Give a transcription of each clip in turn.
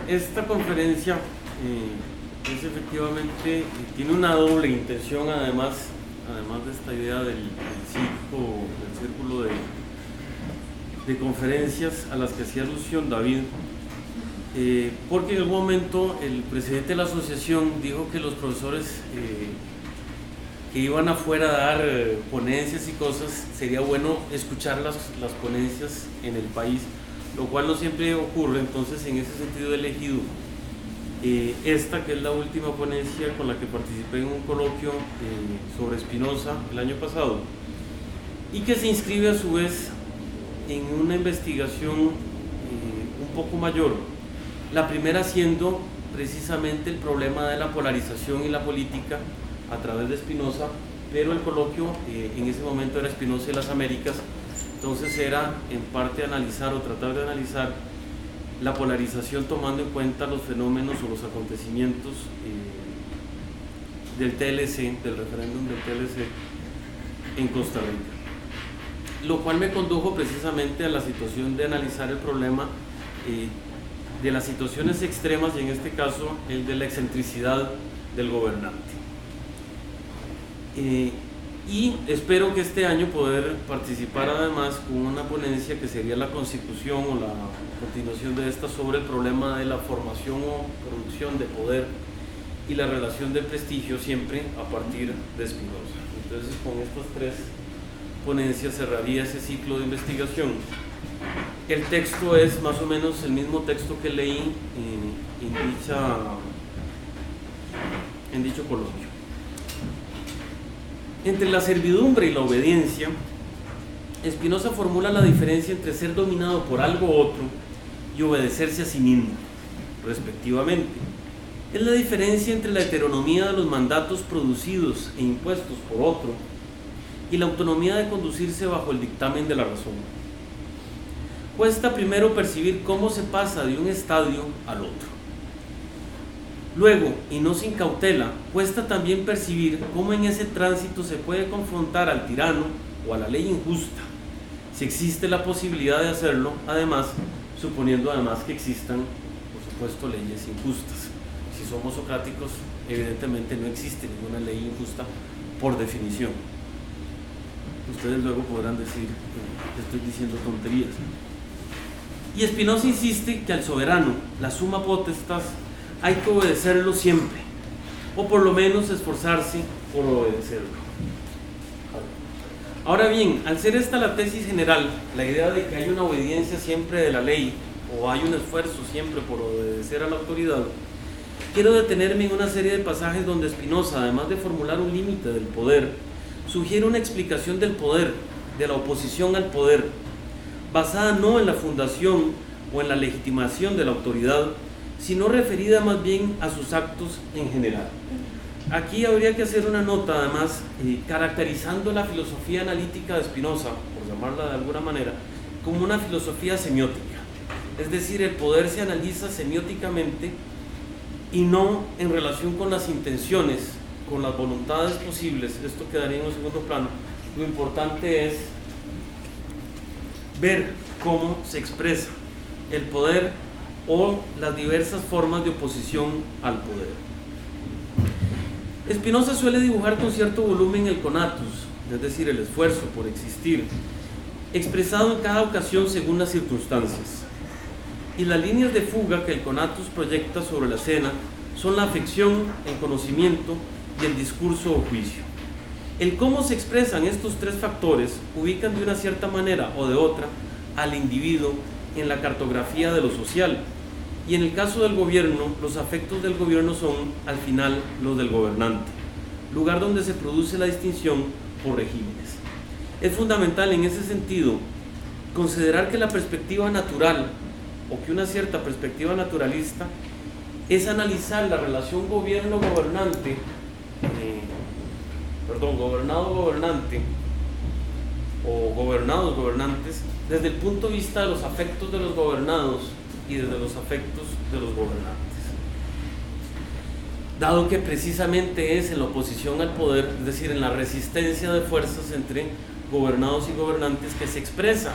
esta conferencia es efectivamente, tiene una doble intención, además de esta idea del círculo de conferencias a las que hacía alusión David, porque en algún momento el presidente de la asociación dijo que los profesores que iban afuera a dar ponencias y cosas, sería bueno escuchar las ponencias en el país, lo cual no siempre ocurre. Entonces, en ese sentido he elegido esta, que es la última ponencia con la que participé en un coloquio sobre Spinoza el año pasado, y que se inscribe a su vez en una investigación un poco mayor, la primera siendo precisamente el problema de la polarización y la política a través de Spinoza, pero el coloquio en ese momento era Spinoza y las Américas. Entonces era en parte analizar o tratar de analizar la polarización tomando en cuenta los fenómenos o los acontecimientos del TLC, del referéndum del TLC en Costa Rica, lo cual me condujo precisamente a la situación de analizar el problema de las situaciones extremas, y en este caso el de la excentricidad del gobernante. Y espero que este año poder participar además con una ponencia que sería la constitución o la continuación de esta sobre el problema de la formación o producción de poder y la relación de prestigio, siempre a partir de Spinoza. Entonces, con estas tres ponencias cerraría ese ciclo de investigación. El texto es más o menos el mismo texto que leí en dicho coloquio. Entre la servidumbre y la obediencia, Spinoza formula la diferencia entre ser dominado por algo u otro y obedecerse a sí mismo, respectivamente. Es la diferencia entre la heteronomía de los mandatos producidos e impuestos por otro y la autonomía de conducirse bajo el dictamen de la razón. Cuesta primero percibir cómo se pasa de un estadio al otro. Luego, y no sin cautela, cuesta también percibir cómo en ese tránsito se puede confrontar al tirano o a la ley injusta, si existe la posibilidad de hacerlo, además, suponiendo además que existan, por supuesto, leyes injustas. Si somos socráticos, evidentemente no existe ninguna ley injusta por definición. Ustedes luego podrán decir que estoy diciendo tonterías. Y Spinoza insiste que al soberano, la summa potestas, hay que obedecerlo siempre, o por lo menos esforzarse por obedecerlo. Ahora bien, al ser esta la tesis general, la idea de que hay una obediencia siempre de la ley, o hay un esfuerzo siempre por obedecer a la autoridad, quiero detenerme en una serie de pasajes donde Spinoza, además de formular un límite del poder, sugiere una explicación del poder, de la oposición al poder, basada no en la fundación o en la legitimación de la autoridad, sino referida más bien a sus actos en general. Aquí habría que hacer una nota, además, caracterizando la filosofía analítica de Spinoza, por llamarla de alguna manera, como una filosofía semiótica. Es decir, el poder se analiza semióticamente y no en relación con las intenciones, con las voluntades posibles. Esto quedaría en un segundo plano. Lo importante es ver cómo se expresa el poder o las diversas formas de oposición al poder. Spinoza suele dibujar con cierto volumen el conatus, es decir, el esfuerzo por existir, expresado en cada ocasión según las circunstancias. Y las líneas de fuga que el conatus proyecta sobre la escena son la afección, el conocimiento y el discurso o juicio. El cómo se expresan estos tres factores ubican de una cierta manera o de otra al individuo en la cartografía de lo social. Y en el caso del gobierno, los afectos del gobierno son, al final, los del gobernante, lugar donde se produce la distinción por regímenes. Es fundamental en ese sentido considerar que la perspectiva natural, o que una cierta perspectiva naturalista, es analizar la relación gobernado-gobernante, gobernado-gobernante, o gobernados-gobernantes, desde el punto de vista de los afectos de los gobernados y desde los afectos de los gobernantes. Dado que precisamente es en la oposición al poder, es decir, en la resistencia de fuerzas entre gobernados y gobernantes, que se expresa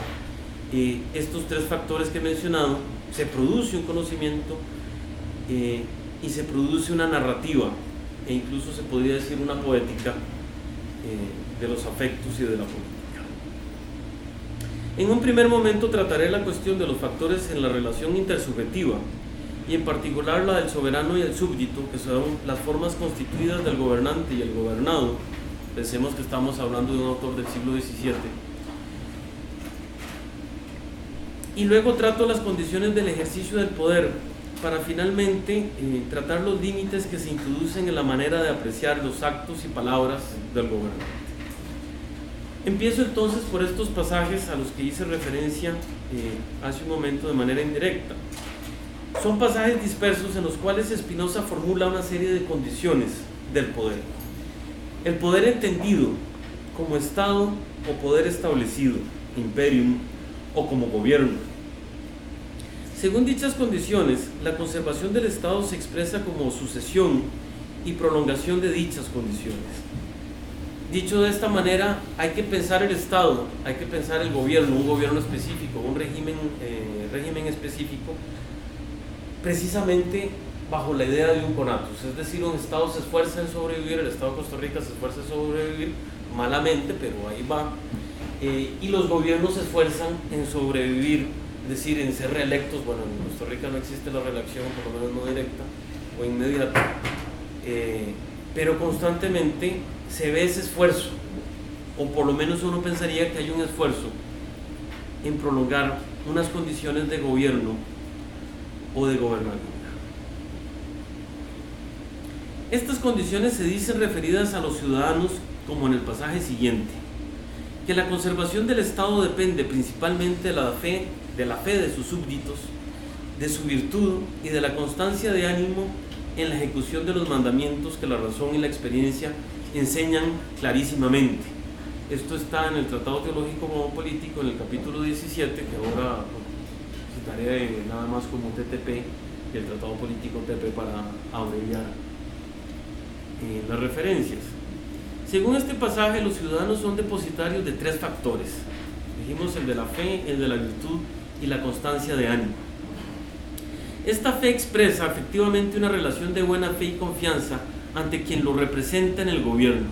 estos tres factores que he mencionado, se produce un conocimiento y se produce una narrativa, e incluso se podría decir una poética de los afectos y de la política. En un primer momento trataré la cuestión de los factores en la relación intersubjetiva, y en particular la del soberano y el súbdito, que son las formas constituidas del gobernante y el gobernado. Pensemos que estamos hablando de un autor del siglo XVII. Y luego trato las condiciones del ejercicio del poder, para finalmente tratar los límites que se introducen en la manera de apreciar los actos y palabras del gobernante. Empiezo entonces por estos pasajes a los que hice referencia hace un momento de manera indirecta. Son pasajes dispersos en los cuales Spinoza formula una serie de condiciones del poder. El poder entendido como Estado o poder establecido, imperium, o como gobierno. Según dichas condiciones, la conservación del Estado se expresa como sucesión y prolongación de dichas condiciones. Dicho de esta manera, hay que pensar el Estado, hay que pensar el gobierno, un gobierno específico, un régimen específico, precisamente bajo la idea de un conatus, es decir, un Estado se esfuerza en sobrevivir, el Estado de Costa Rica se esfuerza en sobrevivir malamente, pero ahí va, y los gobiernos se esfuerzan en sobrevivir, es decir, en ser reelectos. Bueno, en Costa Rica no existe la reelección, por lo menos no directa o inmediata, pero constantemente se ve ese esfuerzo, o por lo menos uno pensaría que hay un esfuerzo en prolongar unas condiciones de gobierno o de gobernabilidad. Estas condiciones se dicen referidas a los ciudadanos como en el pasaje siguiente, que la conservación del Estado depende principalmente de la fe de sus súbditos, de su virtud y de la constancia de ánimo en la ejecución de los mandamientos que la razón y la experiencia enseñan clarísimamente. Esto está en el Tratado Teológico Político, en el capítulo 17, que ahora citaré nada más como TTP, y el Tratado Político TP para abreviar las referencias. Según este pasaje, los ciudadanos son depositarios de tres factores. Dijimos el de la fe, el de la virtud y la constancia de ánimo. Esta fe expresa efectivamente una relación de buena fe y confianza ante quien lo representa en el gobierno,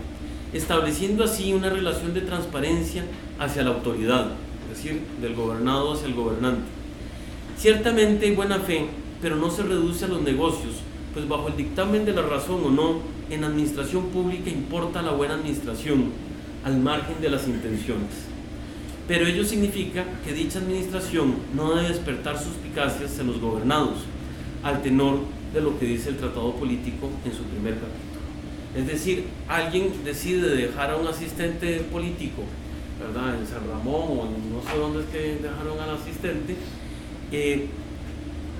estableciendo así una relación de transparencia hacia la autoridad, es decir, del gobernado hacia el gobernante. Ciertamente hay buena fe, pero no se reduce a los negocios, pues bajo el dictamen de la razón o no, en administración pública importa la buena administración, al margen de las intenciones. Pero ello significa que dicha administración no debe despertar suspicacias en los gobernados, al tenor de lo que dice el Tratado Político en su primer capítulo. Es decir, alguien decide dejar a un asistente político, ¿verdad?, en San Ramón o en no sé dónde es que dejaron al asistente.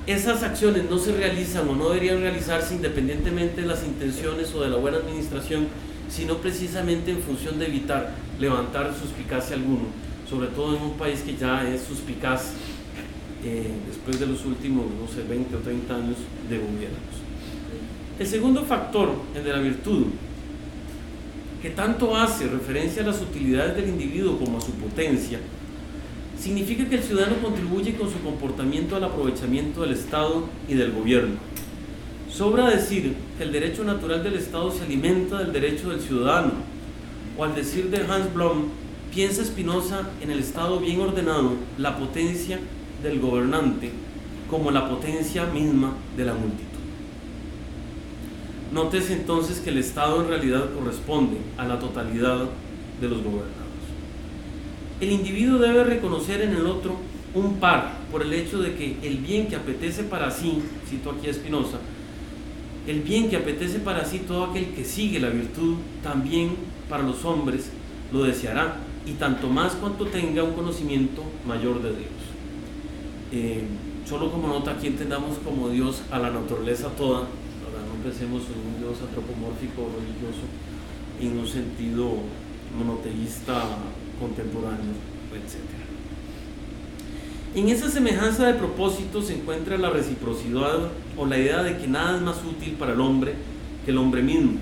Esas acciones no se realizan o no deberían realizarse independientemente de las intenciones o de la buena administración, sino precisamente en función de evitar levantar suspicacia alguno, sobre todo en un país que ya es suspicaz después de los últimos, 20 o 30 años de gobiernos. El segundo factor, el de la virtud, que tanto hace referencia a las utilidades del individuo como a su potencia, significa que el ciudadano contribuye con su comportamiento al aprovechamiento del Estado y del gobierno. Sobra decir que el derecho natural del Estado se alimenta del derecho del ciudadano, o al decir de Hans Blom, piensa Spinoza en el Estado bien ordenado la potencia del gobernante como la potencia misma de la multitud. Nótese entonces que el Estado en realidad corresponde a la totalidad de los gobernados. El individuo debe reconocer en el otro un par por el hecho de que el bien que apetece para sí, cito aquí a Spinoza, el bien que apetece para sí todo aquel que sigue la virtud, también para los hombres lo deseará, y tanto más cuanto tenga un conocimiento mayor de Dios. Solo como nota, aquí entendamos como Dios a la naturaleza toda, ¿verdad? No pensemos en un Dios antropomórfico religioso en un sentido monoteísta contemporáneo, etc. En esa semejanza de propósito se encuentra la reciprocidad o la idea de que nada es más útil para el hombre que el hombre mismo.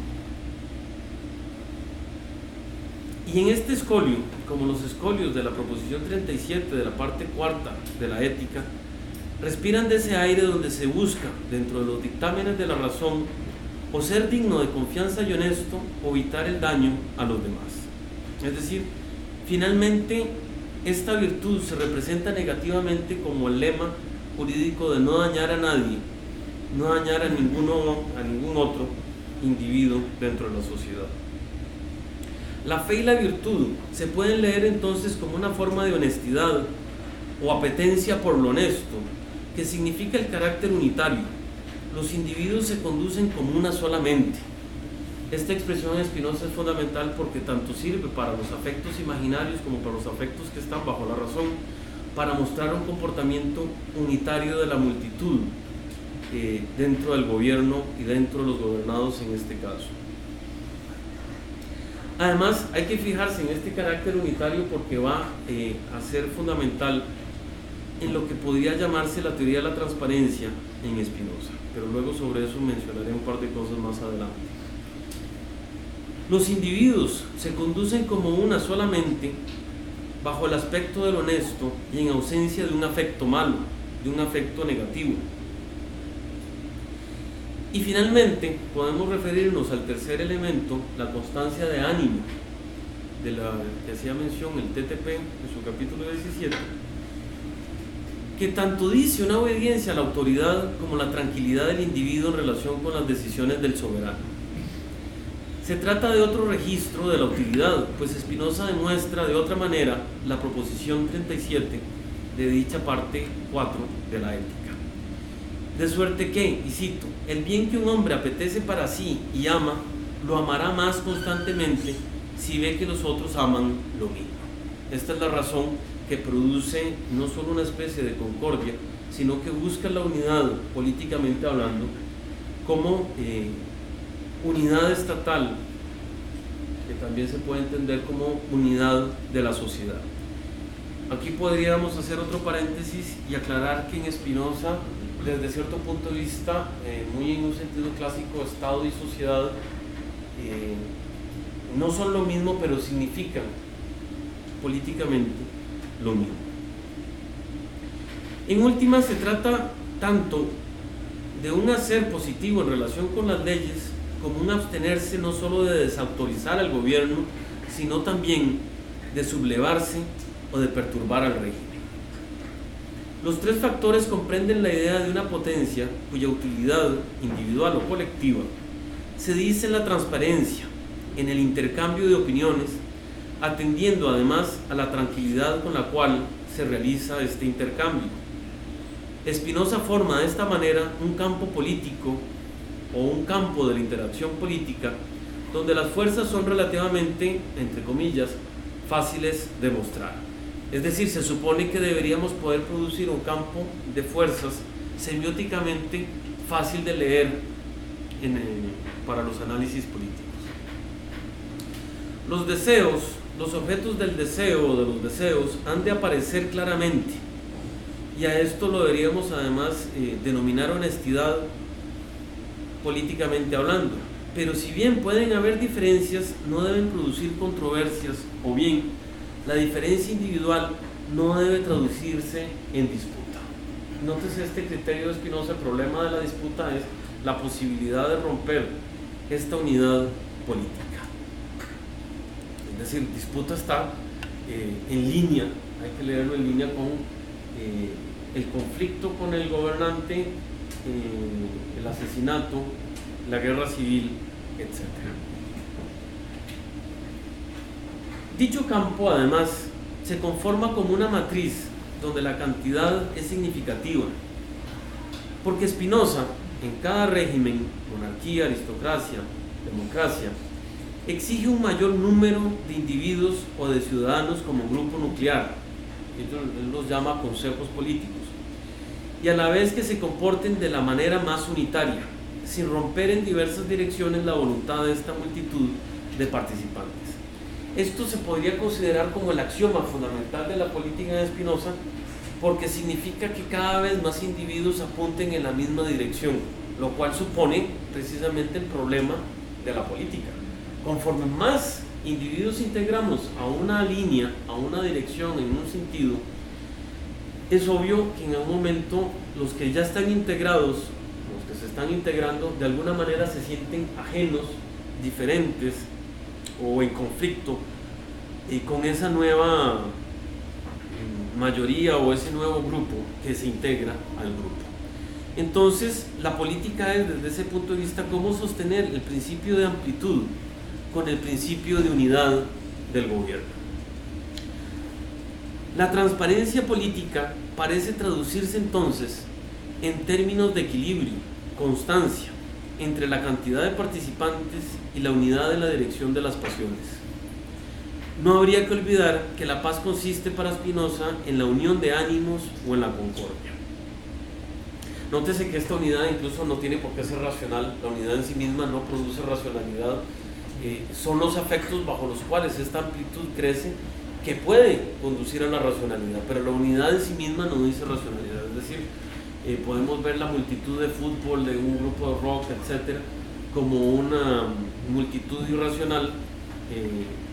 Y en este escolio, como los escolios de la proposición 37 de la parte cuarta de la ética, respiran de ese aire donde se busca, dentro de los dictámenes de la razón, o ser digno de confianza y honesto, o evitar el daño a los demás. Es decir, finalmente, esta virtud se representa negativamente como el lema jurídico de no dañar a nadie, no dañar a ningún otro individuo dentro de la sociedad. La fe y la virtud se pueden leer entonces como una forma de honestidad o apetencia por lo honesto, que significa el carácter unitario. Los individuos se conducen como una sola mente. Esta expresión en Spinoza es fundamental porque tanto sirve para los afectos imaginarios como para los afectos que están bajo la razón, para mostrar un comportamiento unitario de la multitud dentro del gobierno y dentro de los gobernados en este caso. Además, hay que fijarse en este carácter unitario porque va a ser fundamental en lo que podría llamarse la teoría de la transparencia en Spinoza, pero luego sobre eso mencionaré un par de cosas más adelante. Los individuos se conducen como una solamente bajo el aspecto del honesto y en ausencia de un afecto malo, de un afecto negativo. Y finalmente podemos referirnos al tercer elemento, la constancia de ánimo, de la que hacía mención el TTP en su capítulo 17, que tanto dice una obediencia a la autoridad como la tranquilidad del individuo en relación con las decisiones del soberano. Se trata de otro registro de la utilidad, pues Spinoza demuestra de otra manera la proposición 37 de dicha parte 4 de la ética. De suerte que, y cito, el bien que un hombre apetece para sí y ama, lo amará más constantemente si ve que los otros aman lo mismo. Esta es la razón que produce no solo una especie de concordia, sino que busca la unidad, políticamente hablando, como unidad estatal, que también se puede entender como unidad de la sociedad. Aquí podríamos hacer otro paréntesis y aclarar que en Spinoza, desde cierto punto de vista, muy en un sentido clásico, Estado y sociedad no son lo mismo, pero significan políticamente lo mismo. En última, se trata tanto de un hacer positivo en relación con las leyes, como un abstenerse no solo de desautorizar al gobierno, sino también de sublevarse o de perturbar al régimen. Los tres factores comprenden la idea de una potencia cuya utilidad individual o colectiva se dice en la transparencia, en el intercambio de opiniones, atendiendo además a la tranquilidad con la cual se realiza este intercambio. Spinoza forma de esta manera un campo político o un campo de la interacción política donde las fuerzas son relativamente, entre comillas, fáciles de mostrar. Es decir, se supone que deberíamos poder producir un campo de fuerzas semióticamente fácil de leer para los análisis políticos. Los deseos, los objetos del deseo o de los deseos han de aparecer claramente, y a esto lo deberíamos además denominar honestidad políticamente hablando. Pero si bien pueden haber diferencias, no deben producir controversias, o bien la diferencia individual no debe traducirse en disputa. Nótese este criterio de Spinoza: el problema de la disputa es la posibilidad de romper esta unidad política. Es decir, disputa está en línea, hay que leerlo en línea con el conflicto con el gobernante, el asesinato, la guerra civil, etc. Dicho campo, además, se conforma como una matriz donde la cantidad es significativa, porque Spinoza, en cada régimen, monarquía, aristocracia, democracia, exige un mayor número de individuos o de ciudadanos como grupo nuclear. Él los llama consejos políticos, y a la vez que se comporten de la manera más unitaria, sin romper en diversas direcciones la voluntad de esta multitud de participantes. Esto se podría considerar como el axioma fundamental de la política de Spinoza, porque significa que cada vez más individuos apunten en la misma dirección, lo cual supone precisamente el problema de la política. Conforme más individuos integramos a una línea, a una dirección, en un sentido, es obvio que en algún momento los que ya están integrados, los que se están integrando, de alguna manera se sienten ajenos, diferentes o en conflicto con esa nueva mayoría o ese nuevo grupo que se integra al grupo. Entonces, la política es, desde ese punto de vista, cómo sostener el principio de amplitud con el principio de unidad del gobierno. La transparencia política parece traducirse entonces en términos de equilibrio, constancia entre la cantidad de participantes y la unidad de la dirección de las pasiones. No habría que olvidar que la paz consiste para Spinoza en la unión de ánimos o en la concordia. Nótese que esta unidad incluso no tiene por qué ser racional, la unidad en sí misma no produce racionalidad, son los afectos bajo los cuales esta amplitud crece que puede conducir a la racionalidad, pero la unidad en sí misma no dice racionalidad, es decir, podemos ver la multitud de fútbol, de un grupo de rock, etcétera, como una multitud irracional,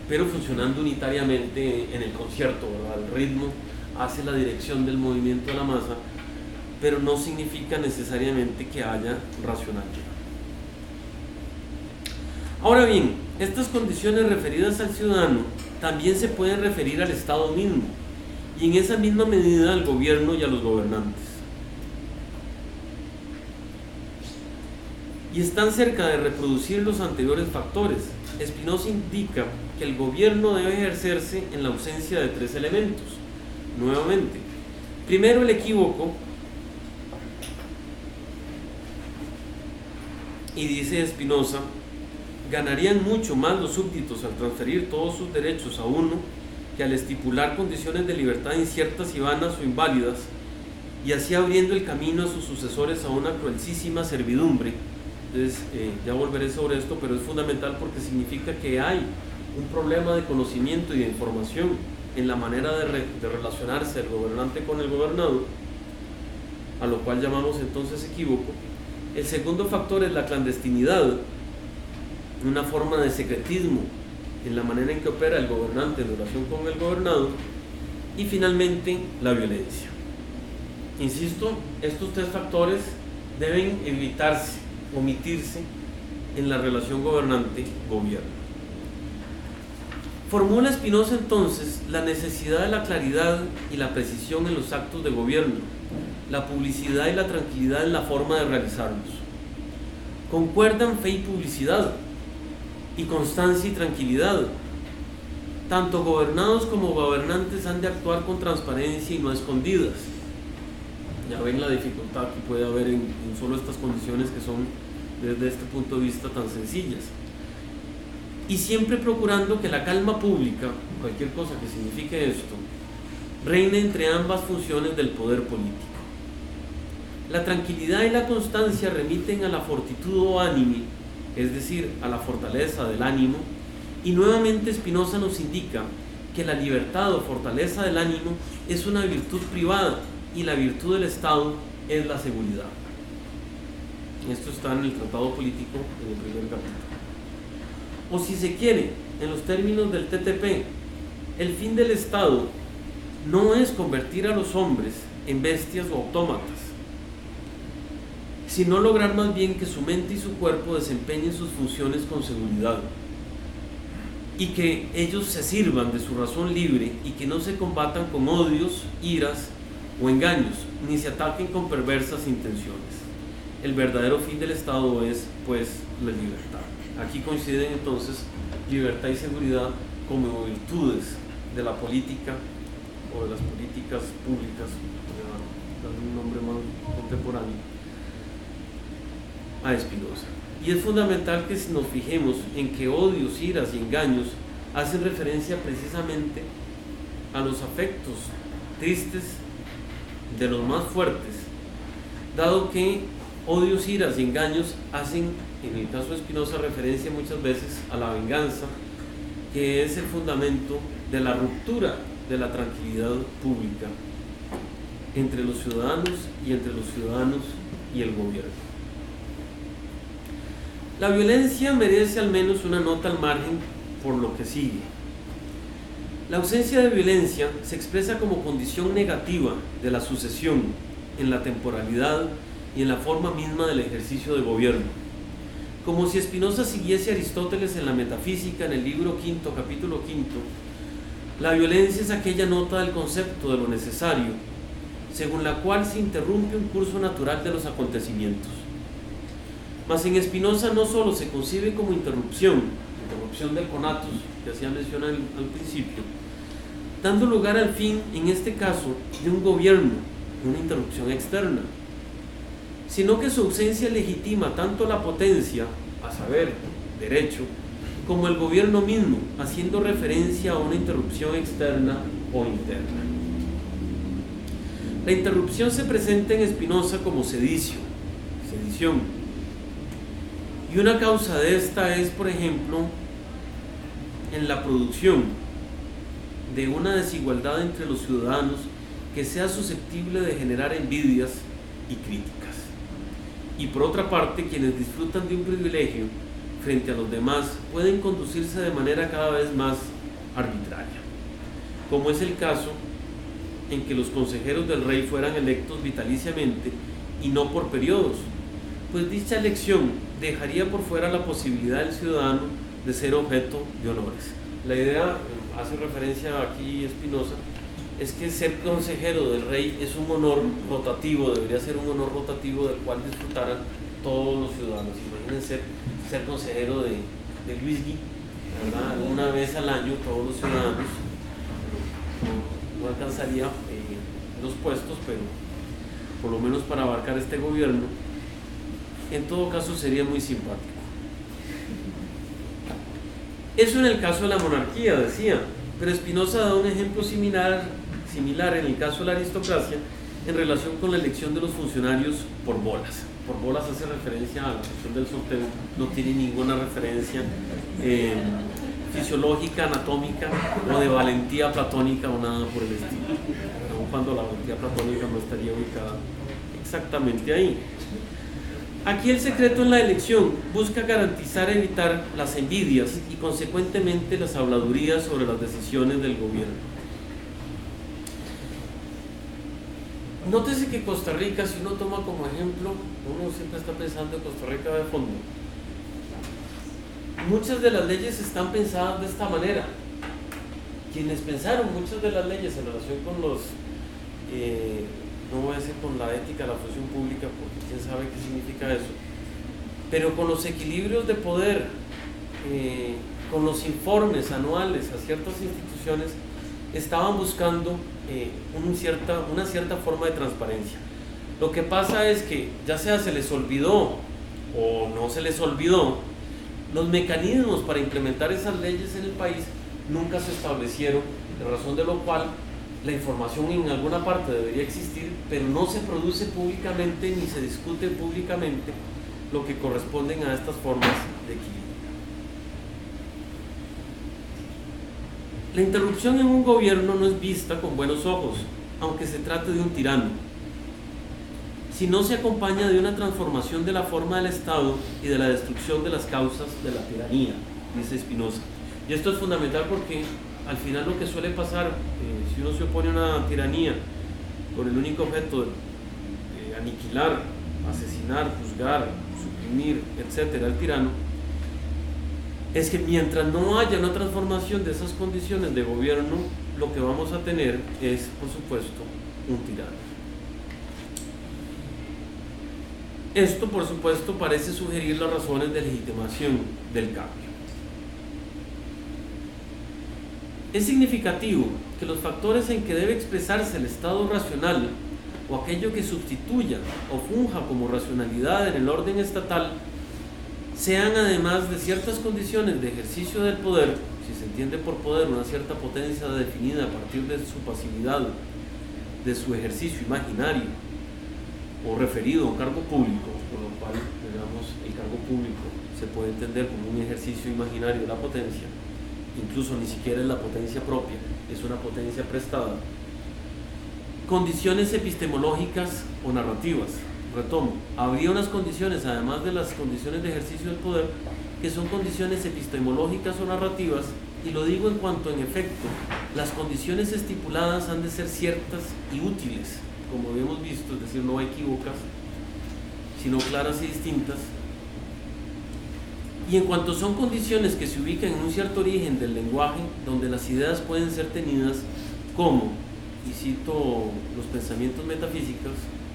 pero funcionando unitariamente en el concierto, ¿verdad? El ritmo hace la dirección del movimiento de la masa, pero no significa necesariamente que haya racionalidad. Ahora bien, estas condiciones referidas al ciudadano también se pueden referir al Estado mismo, y en esa misma medida al gobierno y a los gobernantes. Y están cerca de reproducir los anteriores factores. Spinoza indica que el gobierno debe ejercerse en la ausencia de tres elementos. Nuevamente, primero el equívoco, y dice Spinoza, ganarían mucho más los súbditos al transferir todos sus derechos a uno que al estipular condiciones de libertad inciertas y vanas o inválidas, y así abriendo el camino a sus sucesores a una cruelísima servidumbre. Entonces, ya volveré sobre esto, pero es fundamental porque significa que hay un problema de conocimiento y de información en la manera de relacionarse el gobernante con el gobernado, a lo cual llamamos entonces equívoco. El segundo factor es la clandestinidad, una forma de secretismo en la manera en que opera el gobernante en relación con el gobernado, y finalmente la violencia. Insisto, estos tres factores deben evitarse, omitirse en la relación gobernante-gobierno. Formula Spinoza entonces la necesidad de la claridad y la precisión en los actos de gobierno, la publicidad y la tranquilidad en la forma de realizarlos. Concuerdan fe y publicidad, y constancia y tranquilidad. Tanto gobernados como gobernantes han de actuar con transparencia y no a escondidas. Ya ven la dificultad que puede haber en solo estas condiciones que son desde este punto de vista tan sencillas. Y siempre procurando que la calma pública, cualquier cosa que signifique esto, reine entre ambas funciones del poder político. La tranquilidad y la constancia remiten a la fortitud o ánime, es decir, a la fortaleza del ánimo, y nuevamente Spinoza nos indica que la libertad o fortaleza del ánimo es una virtud privada y la virtud del Estado es la seguridad. Esto está en el Tratado Político, en el primer capítulo. O si se quiere, en los términos del TTP, el fin del Estado no es convertir a los hombres en bestias o autómatas, sino lograr más bien que su mente y su cuerpo desempeñen sus funciones con seguridad, y que ellos se sirvan de su razón libre y que no se combatan con odios, iras o engaños, ni se ataquen con perversas intenciones. El verdadero fin del Estado es, pues, la libertad. Aquí coinciden entonces libertad y seguridad como virtudes de la política o de las políticas públicas, darle un nombre más contemporáneo a Spinoza. Y es fundamental que nos fijemos en que odios, iras y engaños hacen referencia precisamente a los afectos tristes de los más fuertes, dado que odios, iras y engaños hacen, en el caso de Spinoza, referencia muchas veces a la venganza, que es el fundamento de la ruptura de la tranquilidad pública entre los ciudadanos y entre los ciudadanos y el gobierno. La violencia merece al menos una nota al margen por lo que sigue. La ausencia de violencia se expresa como condición negativa de la sucesión en la temporalidad y en la forma misma del ejercicio de gobierno. Como si Spinoza siguiese a Aristóteles en la Metafísica, en el libro quinto, capítulo quinto, la violencia es aquella nota del concepto de lo necesario, según la cual se interrumpe un curso natural de los acontecimientos. Mas en Spinoza no solo se concibe como interrupción del conatus, que hacía mención al principio, dando lugar al fin, en este caso, de un gobierno, de una interrupción externa, sino que su ausencia legitima tanto la potencia, a saber, derecho, como el gobierno mismo, haciendo referencia a una interrupción externa o interna. La interrupción se presenta en Spinoza como sedición, y una causa de esta es, por ejemplo, en la producción de una desigualdad entre los ciudadanos que sea susceptible de generar envidias y críticas. Y por otra parte, quienes disfrutan de un privilegio frente a los demás pueden conducirse de manera cada vez más arbitraria, como es el caso en que los consejeros del rey fueran electos vitaliciamente y no por periodos, pues dicha elección dejaría por fuera la posibilidad del ciudadano de ser objeto de honores. La idea, hace referencia aquí Spinoza, es que ser consejero del rey es un honor rotativo, debería ser un honor rotativo del cual disfrutaran todos los ciudadanos. Imagínense ser consejero de Luisgui, ¿verdad? Una vez al año todos los ciudadanos, no alcanzaría los puestos, pero por lo menos para abarcar este gobierno, en todo caso sería muy simpático. Eso en el caso de la monarquía, decía, pero Spinoza da un ejemplo similar en el caso de la aristocracia en relación con la elección de los funcionarios por bolas. Por bolas hace referencia a la cuestión del sorteo, no tiene ninguna referencia fisiológica, anatómica o de valentía platónica o nada por el estilo, aun cuando la valentía platónica no estaría ubicada exactamente ahí. Aquí el secreto en la elección busca garantizar evitar las envidias y consecuentemente las habladurías sobre las decisiones del gobierno. Nótese que Costa Rica, si uno toma como ejemplo, uno siempre está pensando en Costa Rica de fondo. Muchas de las leyes están pensadas de esta manera. Quienes pensaron muchas de las leyes en relación con los, no voy a decir con la ética de la función pública, porque quién sabe qué significa eso, pero con los equilibrios de poder, con los informes anuales a ciertas instituciones, estaban buscando una cierta forma de transparencia. Lo que pasa es que ya sea se les olvidó o no se les olvidó, los mecanismos para implementar esas leyes en el país nunca se establecieron, de razón de lo cual la información en alguna parte debería existir, pero no se produce públicamente ni se discute públicamente lo que corresponden a estas formas de equilibrio. La interrupción en un gobierno no es vista con buenos ojos, aunque se trate de un tirano, si no se acompaña de una transformación de la forma del Estado y de la destrucción de las causas de la tiranía, dice Spinoza. Y esto es fundamental porque al final lo que suele pasar, si uno se opone a una tiranía con el único objeto de aniquilar, asesinar, juzgar, suprimir, etcétera, al tirano, es que mientras no haya una transformación de esas condiciones de gobierno, lo que vamos a tener es, por supuesto, un tirano. Esto, por supuesto, parece sugerir las razones de legitimación del cambio. Es significativo que los factores en que debe expresarse el estado racional o aquello que sustituya o funja como racionalidad en el orden estatal sean, además de ciertas condiciones de ejercicio del poder, si se entiende por poder una cierta potencia definida a partir de su pasividad, de su ejercicio imaginario o referido a un cargo público, por lo cual, digamos, el cargo público se puede entender como un ejercicio imaginario de la potencia, incluso ni siquiera es la potencia propia, es una potencia prestada. Condiciones epistemológicas o narrativas. Retomo, habría unas condiciones, además de las condiciones de ejercicio del poder, que son condiciones epistemológicas o narrativas y lo digo en cuanto en efecto, las condiciones estipuladas han de ser ciertas y útiles, como habíamos visto, es decir, no equívocas, sino claras y distintas. Y en cuanto son condiciones que se ubican en un cierto origen del lenguaje, donde las ideas pueden ser tenidas como, y cito los pensamientos metafísicos,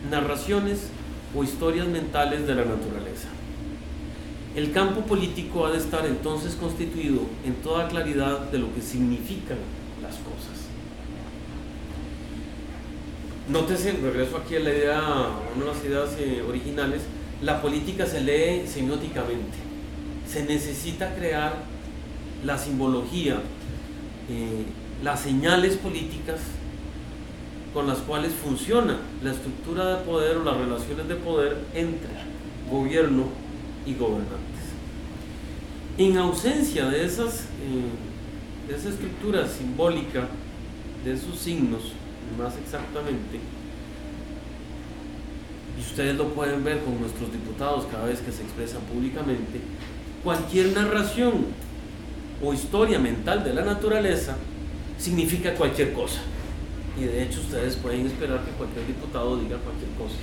narraciones o historias mentales de la naturaleza. El campo político ha de estar entonces constituido en toda claridad de lo que significan las cosas. Nótese, regreso aquí a la idea, a una de las ideas originales, la política se lee semióticamente. Se necesita crear la simbología, las señales políticas con las cuales funciona la estructura de poder o las relaciones de poder entre gobierno y gobernantes. En ausencia de esa estructura simbólica, de esos signos, más exactamente, y ustedes lo pueden ver con nuestros diputados cada vez que se expresan públicamente, cualquier narración o historia mental de la naturaleza significa cualquier cosa. Y de hecho ustedes pueden esperar que cualquier diputado diga cualquier cosa.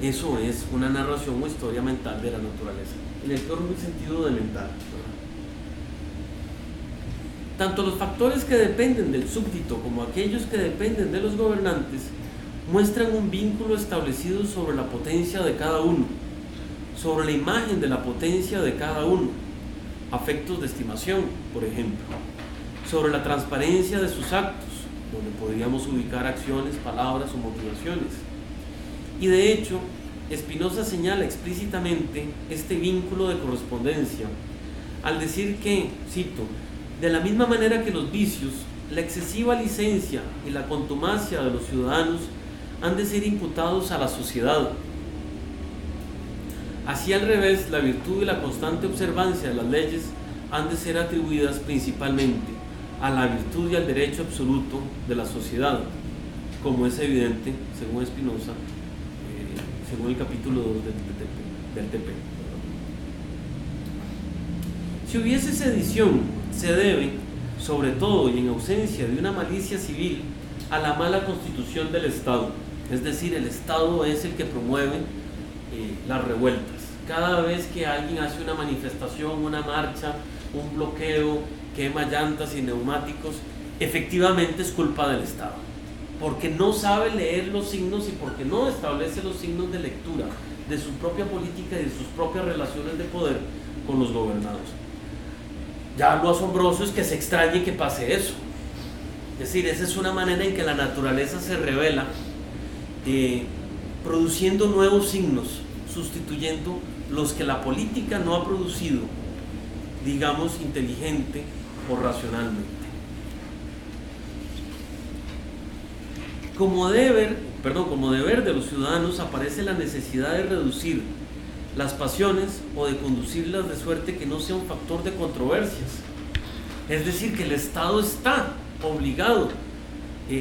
Eso es una narración o historia mental de la naturaleza, en el peor sentido de mental. Tanto los factores que dependen del súbdito como aquellos que dependen de los gobernantes muestran un vínculo establecido sobre la potencia de cada uno, sobre la imagen de la potencia de cada uno, afectos de estimación, por ejemplo, sobre la transparencia de sus actos, donde podríamos ubicar acciones, palabras o motivaciones. Y de hecho, Spinoza señala explícitamente este vínculo de correspondencia al decir que, cito, de la misma manera que los vicios, la excesiva licencia y la contumacia de los ciudadanos han de ser imputados a la sociedad. Así al revés, la virtud y la constante observancia de las leyes han de ser atribuidas principalmente a la virtud y al derecho absoluto de la sociedad, como es evidente, según Spinoza, según el capítulo 2 del TP. Si hubiese sedición, se debe, sobre todo y en ausencia de una malicia civil, a la mala constitución del Estado. Es decir, el Estado es el que promueve las revueltas. Cada vez que alguien hace una manifestación, una marcha, un bloqueo, quema llantas y neumáticos, efectivamente es culpa del Estado, porque no sabe leer los signos y porque no establece los signos de lectura de su propia política y de sus propias relaciones de poder con los gobernados. Ya lo asombroso es que se extrañe que pase eso. Es decir, esa es una manera en que la naturaleza se revela, produciendo nuevos signos, sustituyendo los que la política no ha producido, digamos, inteligente o racionalmente. Como deber de los ciudadanos aparece la necesidad de reducir las pasiones o de conducirlas de suerte que no sea un factor de controversias. Es decir, que el Estado está obligado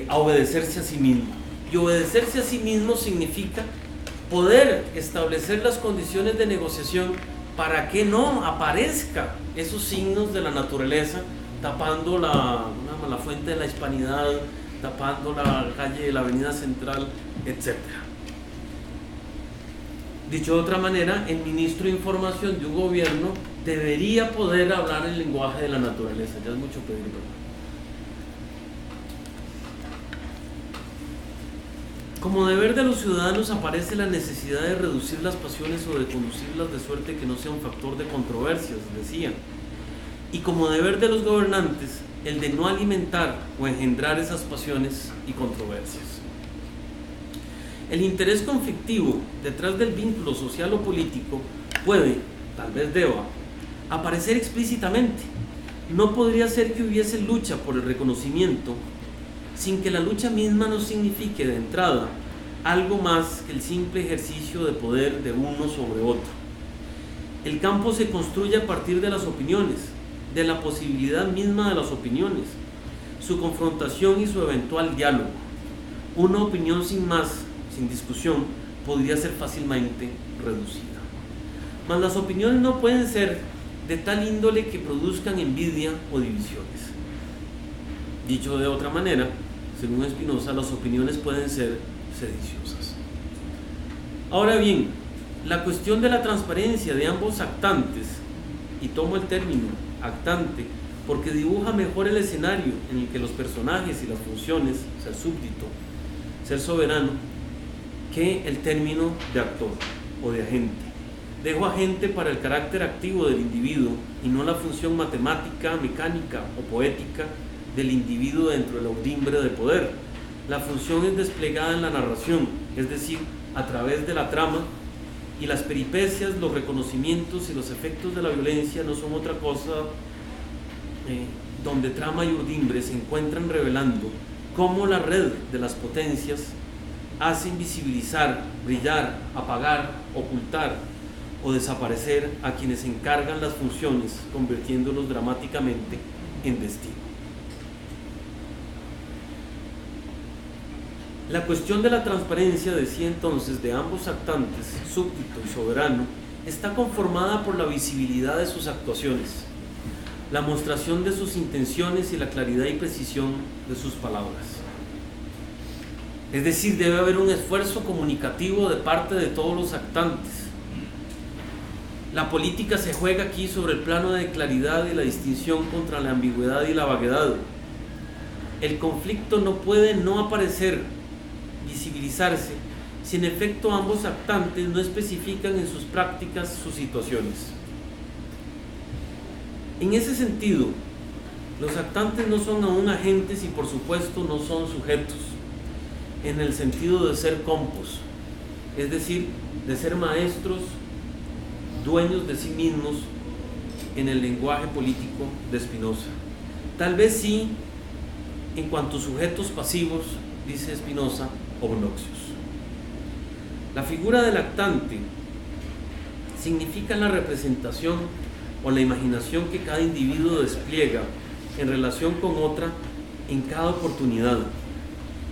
a obedecerse a sí mismo. Y obedecerse a sí mismo significa poder establecer las condiciones de negociación para que no aparezca esos signos de la naturaleza tapando la fuente de la Hispanidad, tapando la calle de la Avenida Central, etc. Dicho de otra manera, el ministro de Información de un gobierno debería poder hablar el lenguaje de la naturaleza. Ya es mucho pedir, ¿verdad? Como deber de los ciudadanos aparece la necesidad de reducir las pasiones o de conducirlas de suerte que no sea un factor de controversias, decía. Y como deber de los gobernantes, el de no alimentar o engendrar esas pasiones y controversias. El interés conflictivo detrás del vínculo social o político puede, tal vez deba, aparecer explícitamente. No podría ser que hubiese lucha por el reconocimiento sin que la lucha misma no signifique de entrada algo más que el simple ejercicio de poder de uno sobre otro. El campo se construye a partir de las opiniones, de la posibilidad misma de las opiniones, su confrontación y su eventual diálogo. Una opinión sin más, sin discusión, podría ser fácilmente reducida. Mas las opiniones no pueden ser de tal índole que produzcan envidia o divisiones. Dicho de otra manera, según Spinoza, las opiniones pueden ser sediciosas. Ahora bien, la cuestión de la transparencia de ambos actantes, y tomo el término actante porque dibuja mejor el escenario en el que los personajes y las funciones, ser súbdito, ser soberano, que el término de actor o de agente. Dejo agente para el carácter activo del individuo y no la función matemática, mecánica o poética del individuo dentro de la audimbre de poder. La función es desplegada en la narración, es decir, a través de la trama, y las peripecias, los reconocimientos y los efectos de la violencia no son otra cosa donde trama y urdimbre se encuentran revelando cómo la red de las potencias hacen visibilizar, brillar, apagar, ocultar o desaparecer a quienes encargan las funciones, convirtiéndolos dramáticamente en destino. La cuestión de la transparencia, decía entonces, de ambos actantes, súbdito y soberano, está conformada por la visibilidad de sus actuaciones, la mostración de sus intenciones y la claridad y precisión de sus palabras. Es decir, debe haber un esfuerzo comunicativo de parte de todos los actantes. La política se juega aquí sobre el plano de claridad y la distinción contra la ambigüedad y la vaguedad. El conflicto no puede no aparecer, visibilizarse, si en efecto ambos actantes no especifican en sus prácticas sus situaciones. En ese sentido, los actantes no son aún agentes y por supuesto no son sujetos, en el sentido de ser compos, es decir, de ser maestros, dueños de sí mismos en el lenguaje político de Spinoza. Tal vez sí, en cuanto a sujetos pasivos, dice Spinoza, obnoxios. La figura del actante significa la representación o la imaginación que cada individuo despliega en relación con otra en cada oportunidad,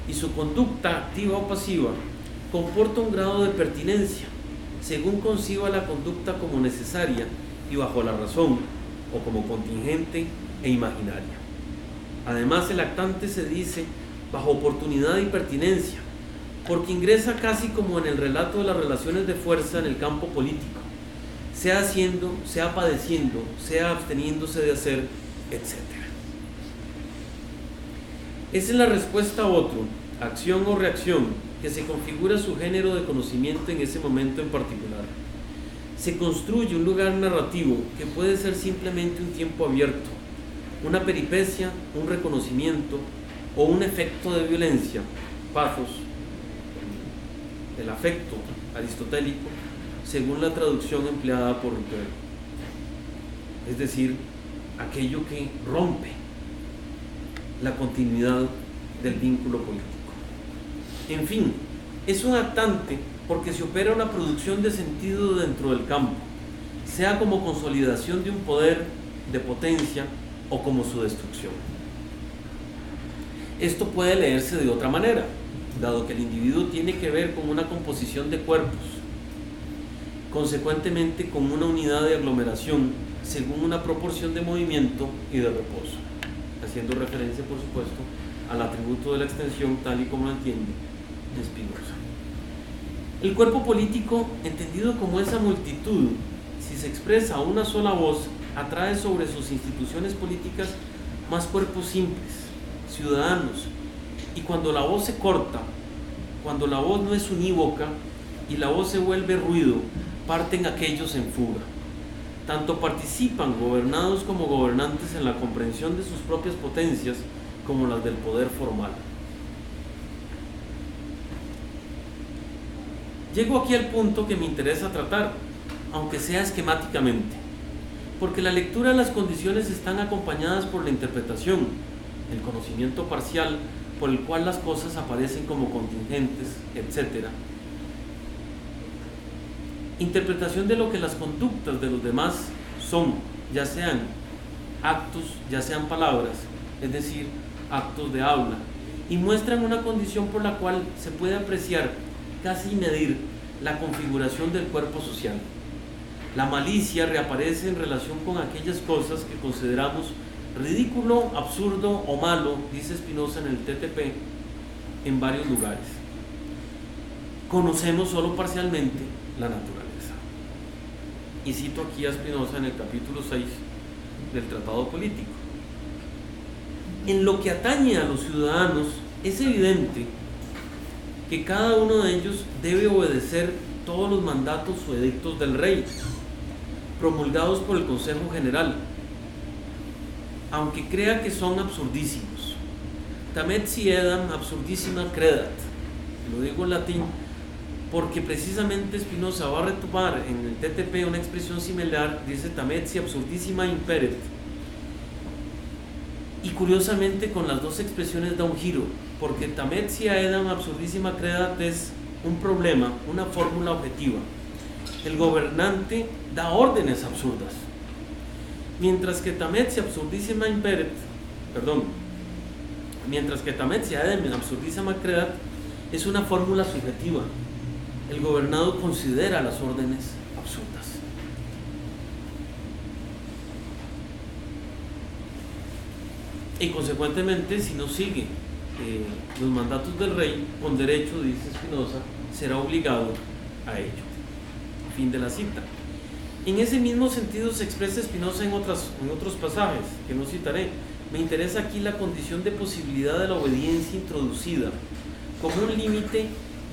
y su conducta activa o pasiva comporta un grado de pertinencia según conciba la conducta como necesaria y bajo la razón, o como contingente e imaginaria. Además, el actante se dice bajo oportunidad y pertinencia porque ingresa casi como en el relato de las relaciones de fuerza en el campo político, sea haciendo, sea padeciendo, sea absteniéndose de hacer, etc. Esa es la respuesta a otro, acción o reacción, que se configura su género de conocimiento en ese momento en particular. Se construye un lugar narrativo que puede ser simplemente un tiempo abierto, una peripecia, un reconocimiento o un efecto de violencia, pathos, el afecto aristotélico, según la traducción empleada por Ruther, es decir, aquello que rompe la continuidad del vínculo político. En fin, es un actante porque se opera una producción de sentido dentro del campo, sea como consolidación de un poder de potencia o como su destrucción. Esto puede leerse de otra manera, dado que el individuo tiene que ver con una composición de cuerpos, consecuentemente con una unidad de aglomeración según una proporción de movimiento y de reposo, haciendo referencia, por supuesto, al atributo de la extensión tal y como lo entiende Spinoza. El cuerpo político, entendido como esa multitud, si se expresa a una sola voz, atrae sobre sus instituciones políticas más cuerpos simples, ciudadanos, y cuando la voz se corta, cuando la voz no es unívoca y la voz se vuelve ruido, parten aquellos en fuga. Tanto participan gobernados como gobernantes en la comprensión de sus propias potencias como las del poder formal. Llego aquí al punto que me interesa tratar, aunque sea esquemáticamente, porque la lectura de las condiciones están acompañadas por la interpretación, el conocimiento parcial por el cual las cosas aparecen como contingentes, etc. Interpretación de lo que las conductas de los demás son, ya sean actos, ya sean palabras, es decir, actos de habla, y muestran una condición por la cual se puede apreciar, casi medir, la configuración del cuerpo social. La malicia reaparece en relación con aquellas cosas que consideramos ridículo, absurdo o malo, dice Spinoza en el TTP, en varios lugares. Conocemos solo parcialmente la naturaleza. Y cito aquí a Spinoza en el capítulo 6 del Tratado Político. En lo que atañe a los ciudadanos, es evidente que cada uno de ellos debe obedecer todos los mandatos o edictos del rey, promulgados por el Consejo General, aunque crea que son absurdísimos. Tamet si edam absurdissima credat, lo digo en latín, porque precisamente Spinoza va a retomar en el TTP una expresión similar, dice tamet si absurdissima imperet, y curiosamente con las dos expresiones da un giro, porque tamet si edam absurdissima credat es un problema, una fórmula objetiva. El gobernante da órdenes absurdas, mientras que tamet si absurdissima imperet, mientras que tamet si edam absurdissima credat es una fórmula subjetiva. El gobernado considera las órdenes absurdas. Y consecuentemente, si no sigue los mandatos del rey, con derecho, dice Spinoza, será obligado a ello. Fin de la cita. En ese mismo sentido se expresa Spinoza en otros pasajes, que no citaré. Me interesa aquí la condición de posibilidad de la obediencia introducida como un límite,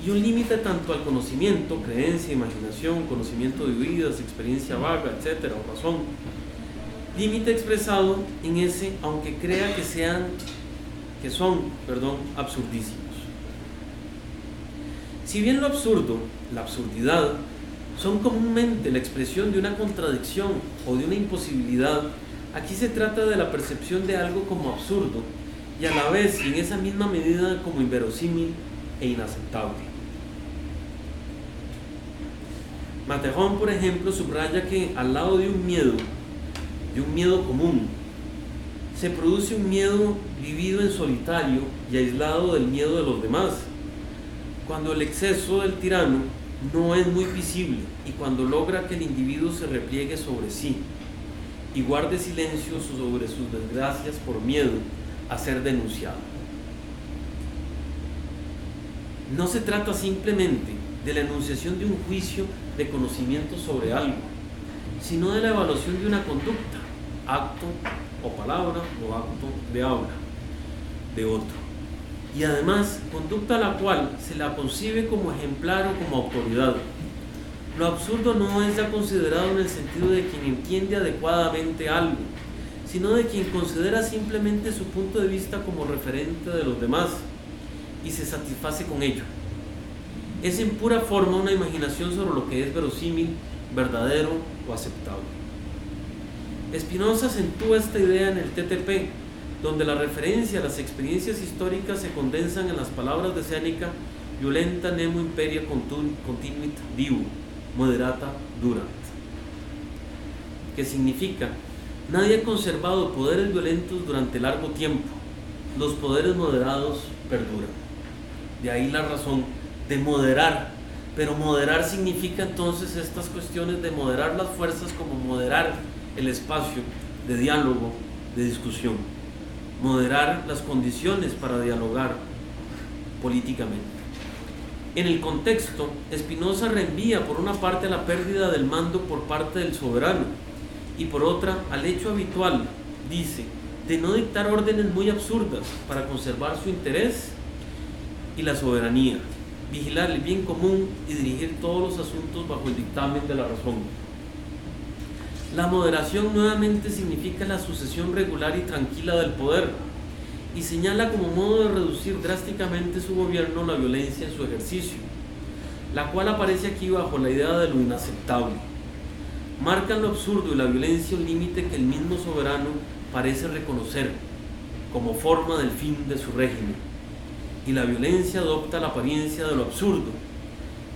y un límite tanto al conocimiento, creencia, imaginación, conocimiento de oídas, experiencia vaga, etcétera, o razón. Límite expresado en ese, aunque crea que son absurdísimos. Si bien lo absurdo, la absurdidad, son comúnmente la expresión de una contradicción o de una imposibilidad, aquí se trata de la percepción de algo como absurdo y a la vez, y en esa misma medida, como inverosímil e inaceptable. Materón, por ejemplo, subraya que al lado de un miedo común, se produce un miedo vivido en solitario y aislado del miedo de los demás, cuando el exceso del tirano no es muy visible y cuando logra que el individuo se repliegue sobre sí y guarde silencio sobre sus desgracias por miedo a ser denunciado. No se trata simplemente de la enunciación de un juicio de conocimiento sobre algo, sino de la evaluación de una conducta, acto o palabra o acto de habla de otro, y además conducta a la cual se la concibe como ejemplar o como autoridad. Lo absurdo no es ya considerado en el sentido de quien entiende adecuadamente algo, sino de quien considera simplemente su punto de vista como referente de los demás y se satisface con ello. Es en pura forma una imaginación sobre lo que es verosímil, verdadero o aceptable. Spinoza acentúa esta idea en el TTP, donde la referencia a las experiencias históricas se condensan en las palabras de Séneca: violenta nemo imperia continuit divo, moderata durant, que significa: nadie ha conservado poderes violentos durante largo tiempo, los poderes moderados perduran. De ahí la razón de moderar, pero moderar significa entonces estas cuestiones de moderar las fuerzas como moderar el espacio de diálogo, de discusión, moderar las condiciones para dialogar políticamente. En el contexto, Spinoza reenvía por una parte a la pérdida del mando por parte del soberano y por otra al hecho habitual, dice, de no dictar órdenes muy absurdas para conservar su interés y la soberanía, vigilar el bien común y dirigir todos los asuntos bajo el dictamen de la razón. La moderación nuevamente significa la sucesión regular y tranquila del poder y señala como modo de reducir drásticamente su gobierno la violencia en su ejercicio, la cual aparece aquí bajo la idea de lo inaceptable. Marca en lo absurdo y la violencia un límite que el mismo soberano parece reconocer como forma del fin de su régimen, y la violencia adopta la apariencia de lo absurdo,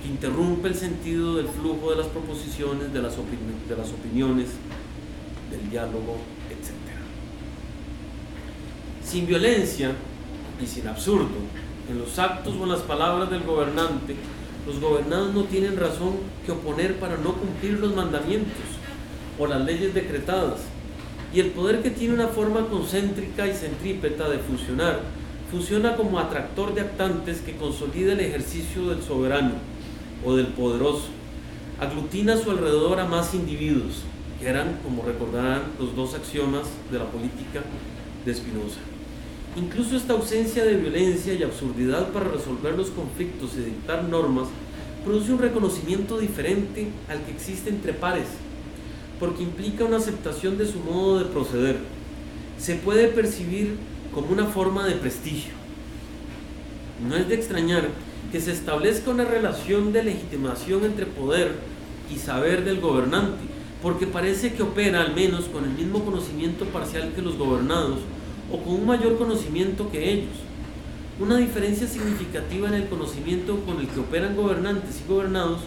que interrumpe el sentido del flujo de las proposiciones, de las opiniones, del diálogo, etc. Sin violencia y sin absurdo, en los actos o en las palabras del gobernante, los gobernados no tienen razón que oponer para no cumplir los mandamientos o las leyes decretadas, y el poder, que tiene una forma concéntrica y centrípeta de funcionar, funciona como atractor de actantes que consolida el ejercicio del soberano o del poderoso. Aglutina a su alrededor a más individuos, que eran, como recordarán, los dos axiomas de la política de Spinoza. Incluso esta ausencia de violencia y absurdidad para resolver los conflictos y dictar normas produce un reconocimiento diferente al que existe entre pares, porque implica una aceptación de su modo de proceder. Se puede percibir como una forma de prestigio. No es de extrañar que se establezca una relación de legitimación entre poder y saber del gobernante, porque parece que opera al menos con el mismo conocimiento parcial que los gobernados, o con un mayor conocimiento que ellos. Una diferencia significativa en el conocimiento con el que operan gobernantes y gobernados,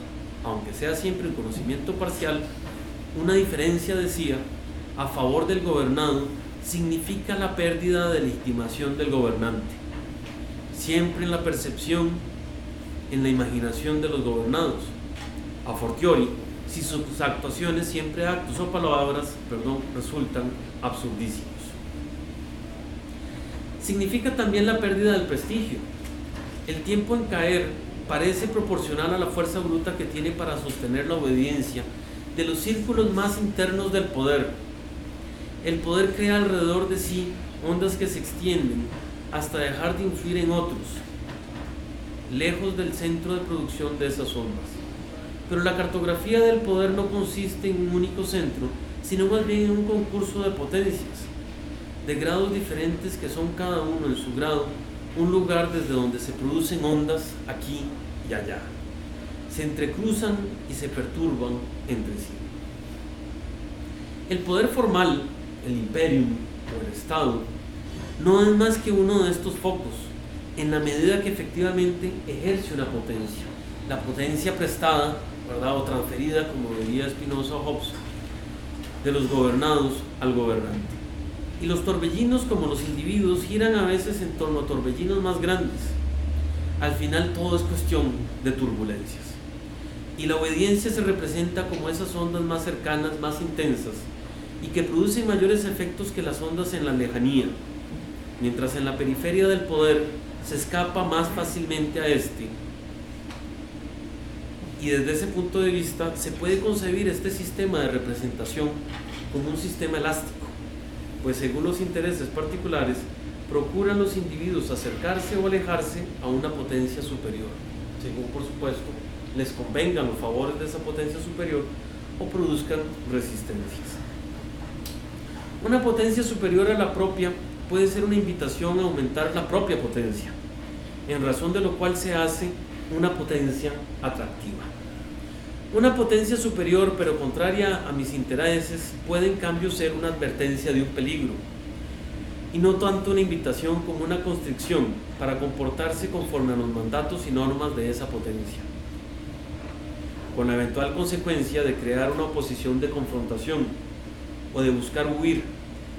aunque sea siempre un conocimiento parcial, una diferencia, decía, a favor del gobernado, significa la pérdida de legitimación del gobernante, siempre en la percepción, en la imaginación de los gobernados. A fortiori, si sus actuaciones, siempre actos o palabras, resultan absurdísimos. Significa también la pérdida del prestigio. El tiempo en caer parece proporcional a la fuerza bruta que tiene para sostener la obediencia de los círculos más internos del poder. El poder crea alrededor de sí ondas que se extienden hasta dejar de influir en otros, lejos del centro de producción de esas ondas. Pero la cartografía del poder no consiste en un único centro, sino más bien en un concurso de potencias, de grados diferentes que son cada uno en su grado un lugar desde donde se producen ondas aquí y allá. Se entrecruzan y se perturban entre sí. El poder formal, el imperium o el Estado, no es más que uno de estos focos, en la medida que efectivamente ejerce una potencia. La potencia prestada, o transferida, como diría Spinoza o Hobbes, de los gobernados al gobernante. Y los torbellinos, como los individuos, giran a veces en torno a torbellinos más grandes. Al final todo es cuestión de turbulencias. Y la obediencia se representa como esas ondas más cercanas, más intensas, y que producen mayores efectos que las ondas en la lejanía, mientras en la periferia del poder se escapa más fácilmente a este. Y desde ese punto de vista se puede concebir este sistema de representación como un sistema elástico, pues según los intereses particulares procuran los individuos acercarse o alejarse a una potencia superior, según por supuesto les convengan los favores de esa potencia superior o produzcan resistencias. Una potencia superior a la propia puede ser una invitación a aumentar la propia potencia, en razón de lo cual se hace una potencia atractiva. Una potencia superior pero contraria a mis intereses puede en cambio ser una advertencia de un peligro, y no tanto una invitación como una constricción para comportarse conforme a los mandatos y normas de esa potencia, con la eventual consecuencia de crear una oposición de confrontación o de buscar huir,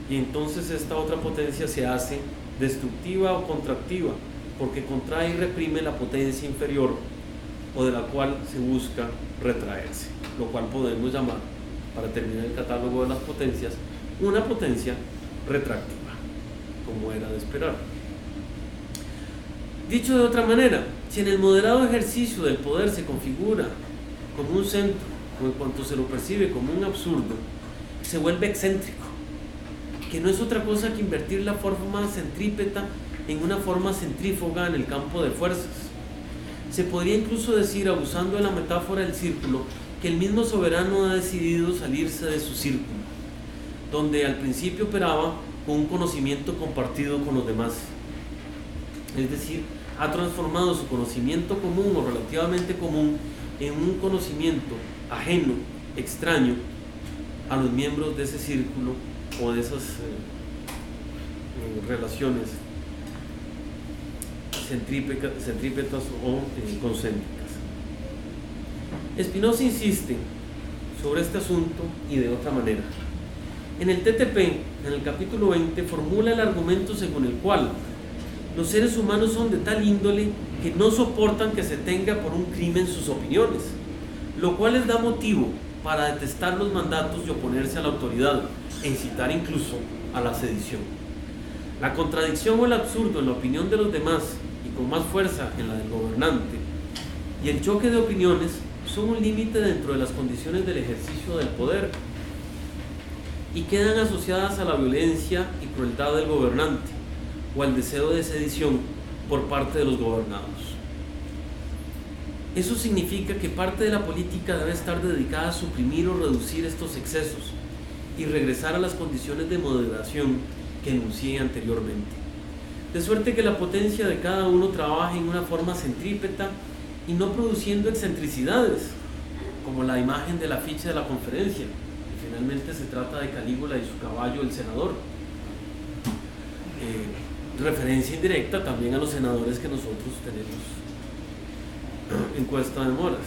y entonces esta otra potencia se hace destructiva o contractiva, porque contrae y reprime la potencia inferior o de la cual se busca retraerse, lo cual podemos llamar, para terminar el catálogo de las potencias, una potencia retractiva, como era de esperar. Dicho de otra manera, si en el moderado ejercicio del poder se configura como un centro, o en cuanto se lo percibe como un absurdo, se vuelve excéntrico, que no es otra cosa que invertir la forma centrípeta en una forma centrífuga en el campo de fuerzas. Se podría incluso decir, abusando de la metáfora del círculo, que el mismo soberano ha decidido salirse de su círculo, donde al principio operaba con un conocimiento compartido con los demás. Es decir, ha transformado su conocimiento común o relativamente común en un conocimiento ajeno, extraño, a los miembros de ese círculo o de esas relaciones centrípetas o concéntricas. Spinoza insiste sobre este asunto y de otra manera. En el TTP, en el capítulo 20, formula el argumento según el cual los seres humanos son de tal índole que no soportan que se tenga por un crimen sus opiniones, lo cual les da motivo para detestar los mandatos y oponerse a la autoridad, e incitar incluso a la sedición. La contradicción o el absurdo en la opinión de los demás, y con más fuerza en la del gobernante, y el choque de opiniones son un límite dentro de las condiciones del ejercicio del poder, y quedan asociadas a la violencia y crueldad del gobernante, o al deseo de sedición por parte de los gobernados. Eso significa que parte de la política debe estar dedicada a suprimir o reducir estos excesos y regresar a las condiciones de moderación que enuncié anteriormente. De suerte que la potencia de cada uno trabaje en una forma centrípeta y no produciendo excentricidades, como la imagen de la ficha de la conferencia, que finalmente se trata de Calígula y su caballo, el senador. Referencia indirecta también a los senadores que nosotros tenemos en Cuesta de Moras.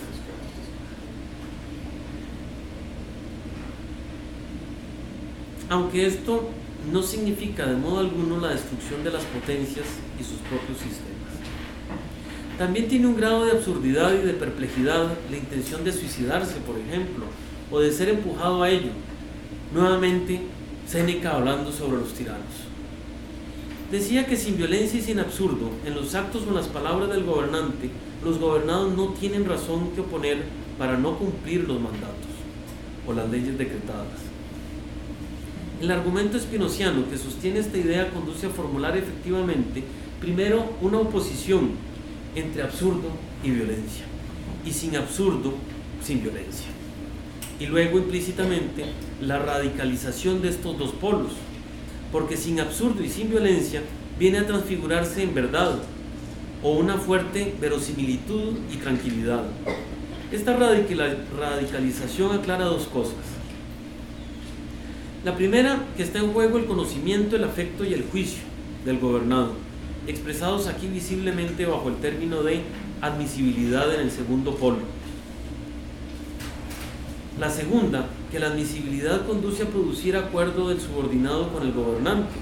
Aunque esto no significa de modo alguno la destrucción de las potencias y sus propios sistemas. También tiene un grado de absurdidad y de perplejidad la intención de suicidarse, por ejemplo, o de ser empujado a ello. Nuevamente, Séneca hablando sobre los tiranos. Decía que sin violencia y sin absurdo, en los actos o en las palabras del gobernante, los gobernados no tienen razón que oponer para no cumplir los mandatos o las leyes decretadas. El argumento espinociano que sostiene esta idea conduce a formular efectivamente, primero, una oposición entre absurdo y violencia, y sin absurdo, sin violencia. Y luego, implícitamente, la radicalización de estos dos polos, porque sin absurdo y sin violencia viene a transfigurarse en verdad, o una fuerte verosimilitud y tranquilidad. Esta radicalización aclara dos cosas. La primera, que está en juego el conocimiento, el afecto y el juicio del gobernado, expresados aquí visiblemente bajo el término de admisibilidad en el segundo polo. La segunda, que la admisibilidad conduce a producir acuerdo del subordinado con el gobernante,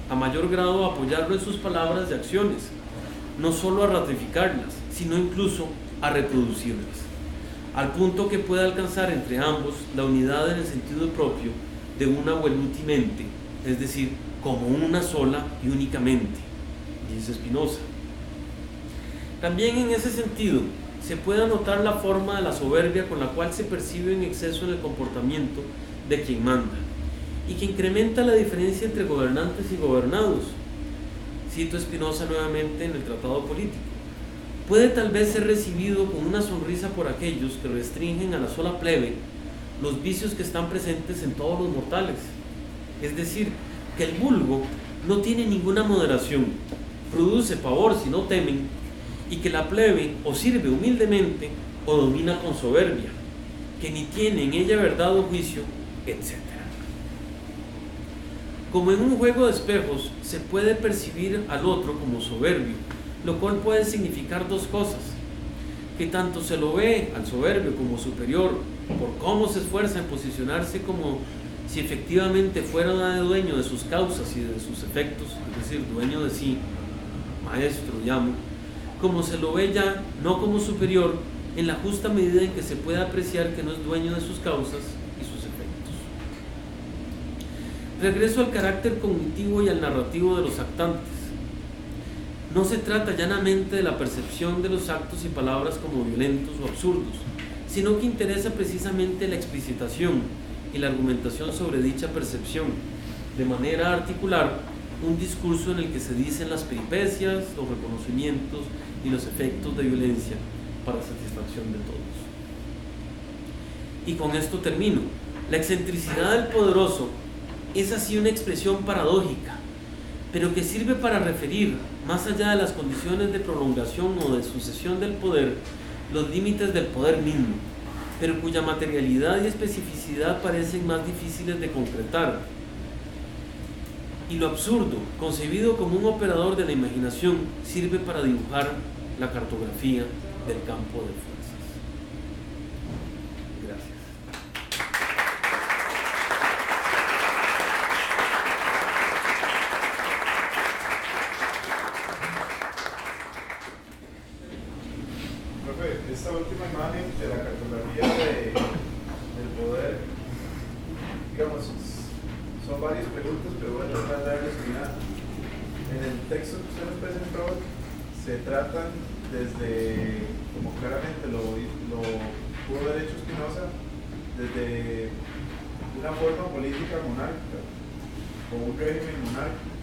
a mayor grado a apoyarlo en sus palabras y acciones, no solo a ratificarlas, sino incluso a reproducirlas, al punto que pueda alcanzar entre ambos la unidad en el sentido propio de una voluntamente, es decir, como una sola y únicamente, dice Spinoza. También en ese sentido se puede notar la forma de la soberbia con la cual se percibe en exceso en el comportamiento de quien manda y que incrementa la diferencia entre gobernantes y gobernados. Cito a Spinoza nuevamente en el Tratado Político. Puede tal vez ser recibido con una sonrisa por aquellos que restringen a la sola plebe los vicios que están presentes en todos los mortales, es decir, que el vulgo no tiene ninguna moderación, produce pavor si no temen, y que la plebe o sirve humildemente o domina con soberbia, que ni tiene en ella verdad o juicio, etc. Como en un juego de espejos se puede percibir al otro como soberbio, lo cual puede significar dos cosas: que tanto se lo ve al soberbio como superior por cómo se esfuerza en posicionarse como si efectivamente fuera dueño de sus causas y de sus efectos, es decir, dueño de sí, maestro llamo, como se lo ve ya no como superior en la justa medida en que se puede apreciar que no es dueño de sus causas y sus efectos. Regreso al carácter cognitivo y al narrativo de los actantes. No se trata llanamente de la percepción de los actos y palabras como violentos o absurdos, sino que interesa precisamente la explicitación y la argumentación sobre dicha percepción, de manera a articular un discurso en el que se dicen las peripecias, los reconocimientos y los efectos de violencia para satisfacción de todos. Y con esto termino. La excentricidad del poderoso es así una expresión paradójica, pero que sirve para referir, más allá de las condiciones de prolongación o de sucesión del poder, los límites del poder mismo, pero cuya materialidad y especificidad parecen más difíciles de concretar. Y lo absurdo, concebido como un operador de la imaginación, sirve para dibujar la cartografía del campo de fuerzas. Gracias. Profe, esta última imagen de la cartografía del poder, digamos, son varias preguntas, pero voy a tratar de darles una. En el texto que usted nos presentó, se tratan desde, como claramente lo pudo haber hecho Spinoza, desde una forma política monárquica o un régimen monárquico,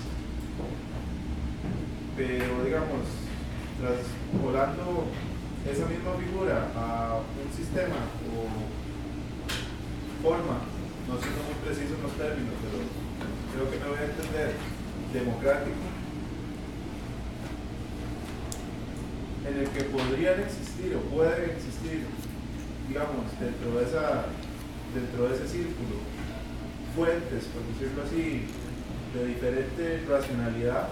pero digamos, traspolando esa misma figura a un sistema o forma, no siendo muy preciso en los términos, pero creo que me voy a entender, democrático, en el que podrían existir o pueden existir, digamos, dentro de ese círculo, fuentes, por decirlo así, de diferente racionalidad,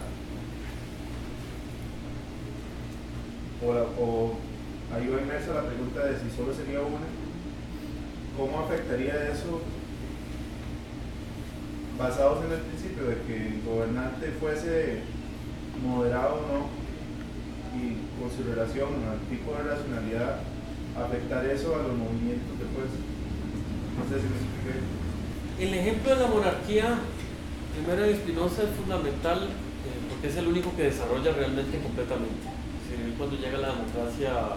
o ahí va inmersa la pregunta de si solo sería una, ¿cómo afectaría eso basados en el principio de que el gobernante fuese moderado o no, y con su relación al tipo de racionalidad, afectar eso a los movimientos después? No sé si me expliqué. El ejemplo de la monarquía, primero de Spinoza, es fundamental porque es el único que desarrolla realmente completamente. Cuando llega la democracia,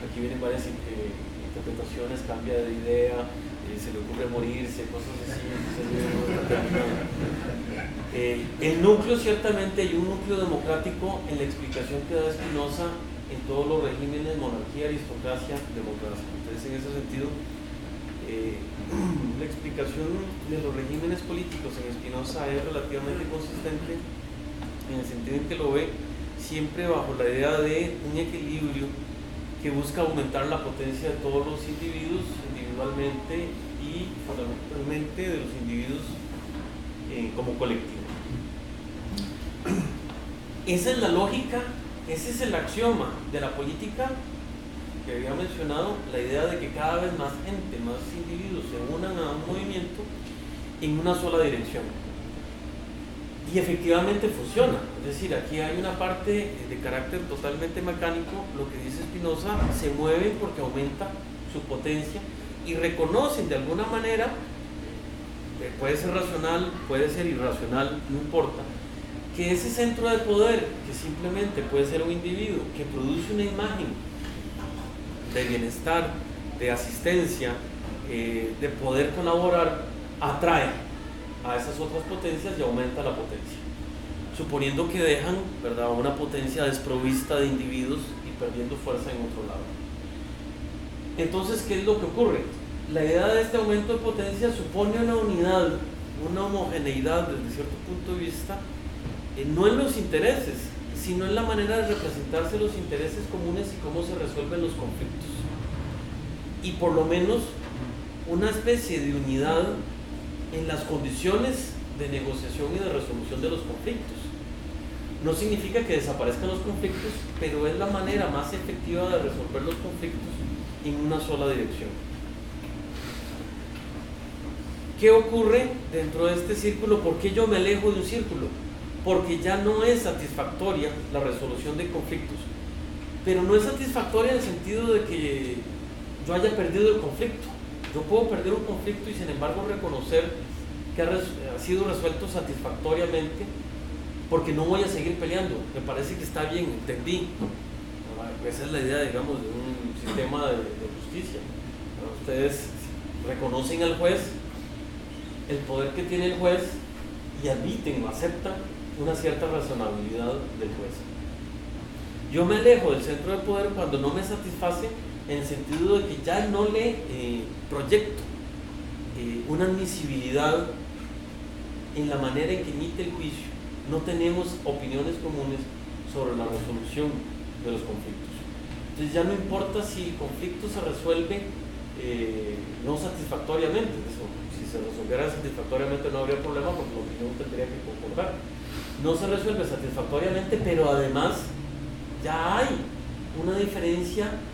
aquí vienen varias interpretaciones, cambia de idea, se le ocurre morirse, cosas así. El núcleo, ciertamente hay un núcleo democrático en la explicación que da Spinoza en todos los regímenes: monarquía, aristocracia, democracia. Entonces, en ese sentido, la explicación de los regímenes políticos en Spinoza es relativamente consistente, en el sentido en que lo ve siempre bajo la idea de un equilibrio que busca aumentar la potencia de todos los individuos individualmente y fundamentalmente de los individuos como colectivo. Esa es la lógica, ese es el axioma de la política que había mencionado, la idea de que cada vez más gente, más individuos se unan a un movimiento en una sola dirección. Y efectivamente funciona, es decir, aquí hay una parte de carácter totalmente mecánico. Lo que dice Spinoza, se mueven porque aumenta su potencia y reconocen de alguna manera, puede ser racional, puede ser irracional, no importa, que ese centro de poder, que simplemente puede ser un individuo que produce una imagen de bienestar, de asistencia, de poder colaborar, atrae a esas otras potencias y aumenta la potencia, suponiendo que dejan, ¿verdad?, una potencia desprovista de individuos y perdiendo fuerza en otro lado. Entonces, ¿qué es lo que ocurre? La idea de este aumento de potencia supone una unidad, una homogeneidad desde cierto punto de vista, no en los intereses, sino en la manera de representarse los intereses comunes y cómo se resuelven los conflictos. Y por lo menos una especie de unidad en las condiciones de negociación y de resolución de los conflictos. No significa que desaparezcan los conflictos, pero es la manera más efectiva de resolver los conflictos en una sola dirección. ¿Qué ocurre dentro de este círculo? ¿Por qué yo me alejo de un círculo? Porque ya no es satisfactoria la resolución de conflictos, pero no es satisfactoria en el sentido de que yo haya perdido el conflicto. Yo puedo perder un conflicto y sin embargo reconocer que ha sido resuelto satisfactoriamente, porque no voy a seguir peleando. Me parece que está bien, entendí. Esa es la idea, digamos, de un sistema de justicia. Ustedes reconocen al juez, el poder que tiene el juez, y admiten o aceptan una cierta razonabilidad del juez. Yo me alejo del centro de poder cuando no me satisface, en el sentido de que ya no le proyecto una admisibilidad en la manera en que emite el juicio. No tenemos opiniones comunes sobre la resolución de los conflictos. Entonces ya no importa si el conflicto se resuelve no satisfactoriamente. Si se resolviera satisfactoriamente no habría problema, porque la opinión tendría que concordar. No se resuelve satisfactoriamente, pero además ya hay una diferencia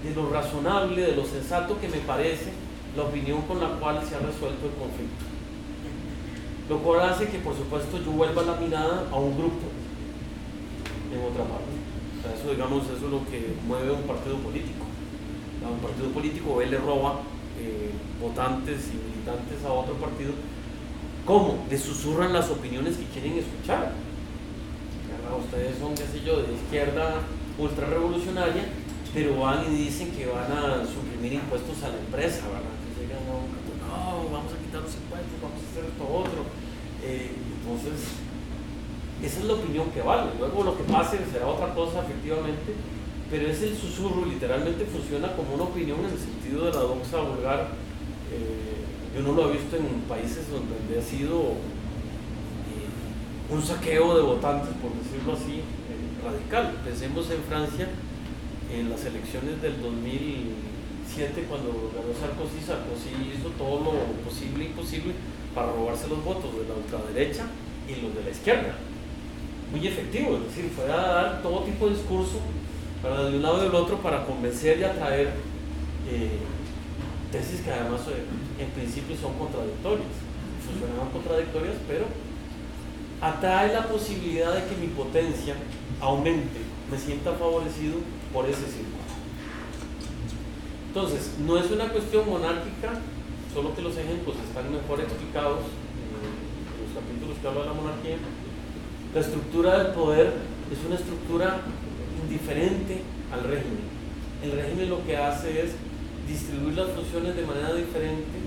de lo razonable, de lo sensato que me parece la opinión con la cual se ha resuelto el conflicto. Lo cual hace que, por supuesto, yo vuelva la mirada a un grupo en otra parte. O sea, eso, digamos, eso es lo que mueve un partido político. A un partido político él le roba votantes y militantes a otro partido, ¿cómo? Les susurran las opiniones que quieren escuchar. Ustedes son, qué sé yo, de izquierda ultra revolucionaria, pero van y dicen que van a suprimir impuestos a la empresa, ¿verdad? Que llegan a no, vamos a quitar los impuestos, vamos a hacer esto otro. Entonces, esa es la opinión que vale. Luego lo que pase será otra cosa, efectivamente, pero es el susurro, literalmente funciona como una opinión en el sentido de la doxa vulgar. Yo no lo he visto en países donde ha sido un saqueo de votantes, por decirlo así, radical. Pensemos en Francia, en las elecciones del 2007, cuando ganó Sarkozy hizo todo lo posible e imposible para robarse los votos de la ultraderecha y los de la izquierda. Muy efectivo, es decir, fue a dar todo tipo de discurso de un lado y del otro para convencer y atraer tesis que además en principio son contradictorias, funcionaban contradictorias, pero atrae la posibilidad de que mi potencia aumente, me sienta favorecido por ese círculo. Entonces, no es una cuestión monárquica, solo que los ejemplos están mejor explicados en los capítulos que hablan de la monarquía. La estructura del poder es una estructura indiferente al régimen. El régimen lo que hace es distribuir las funciones de manera diferente,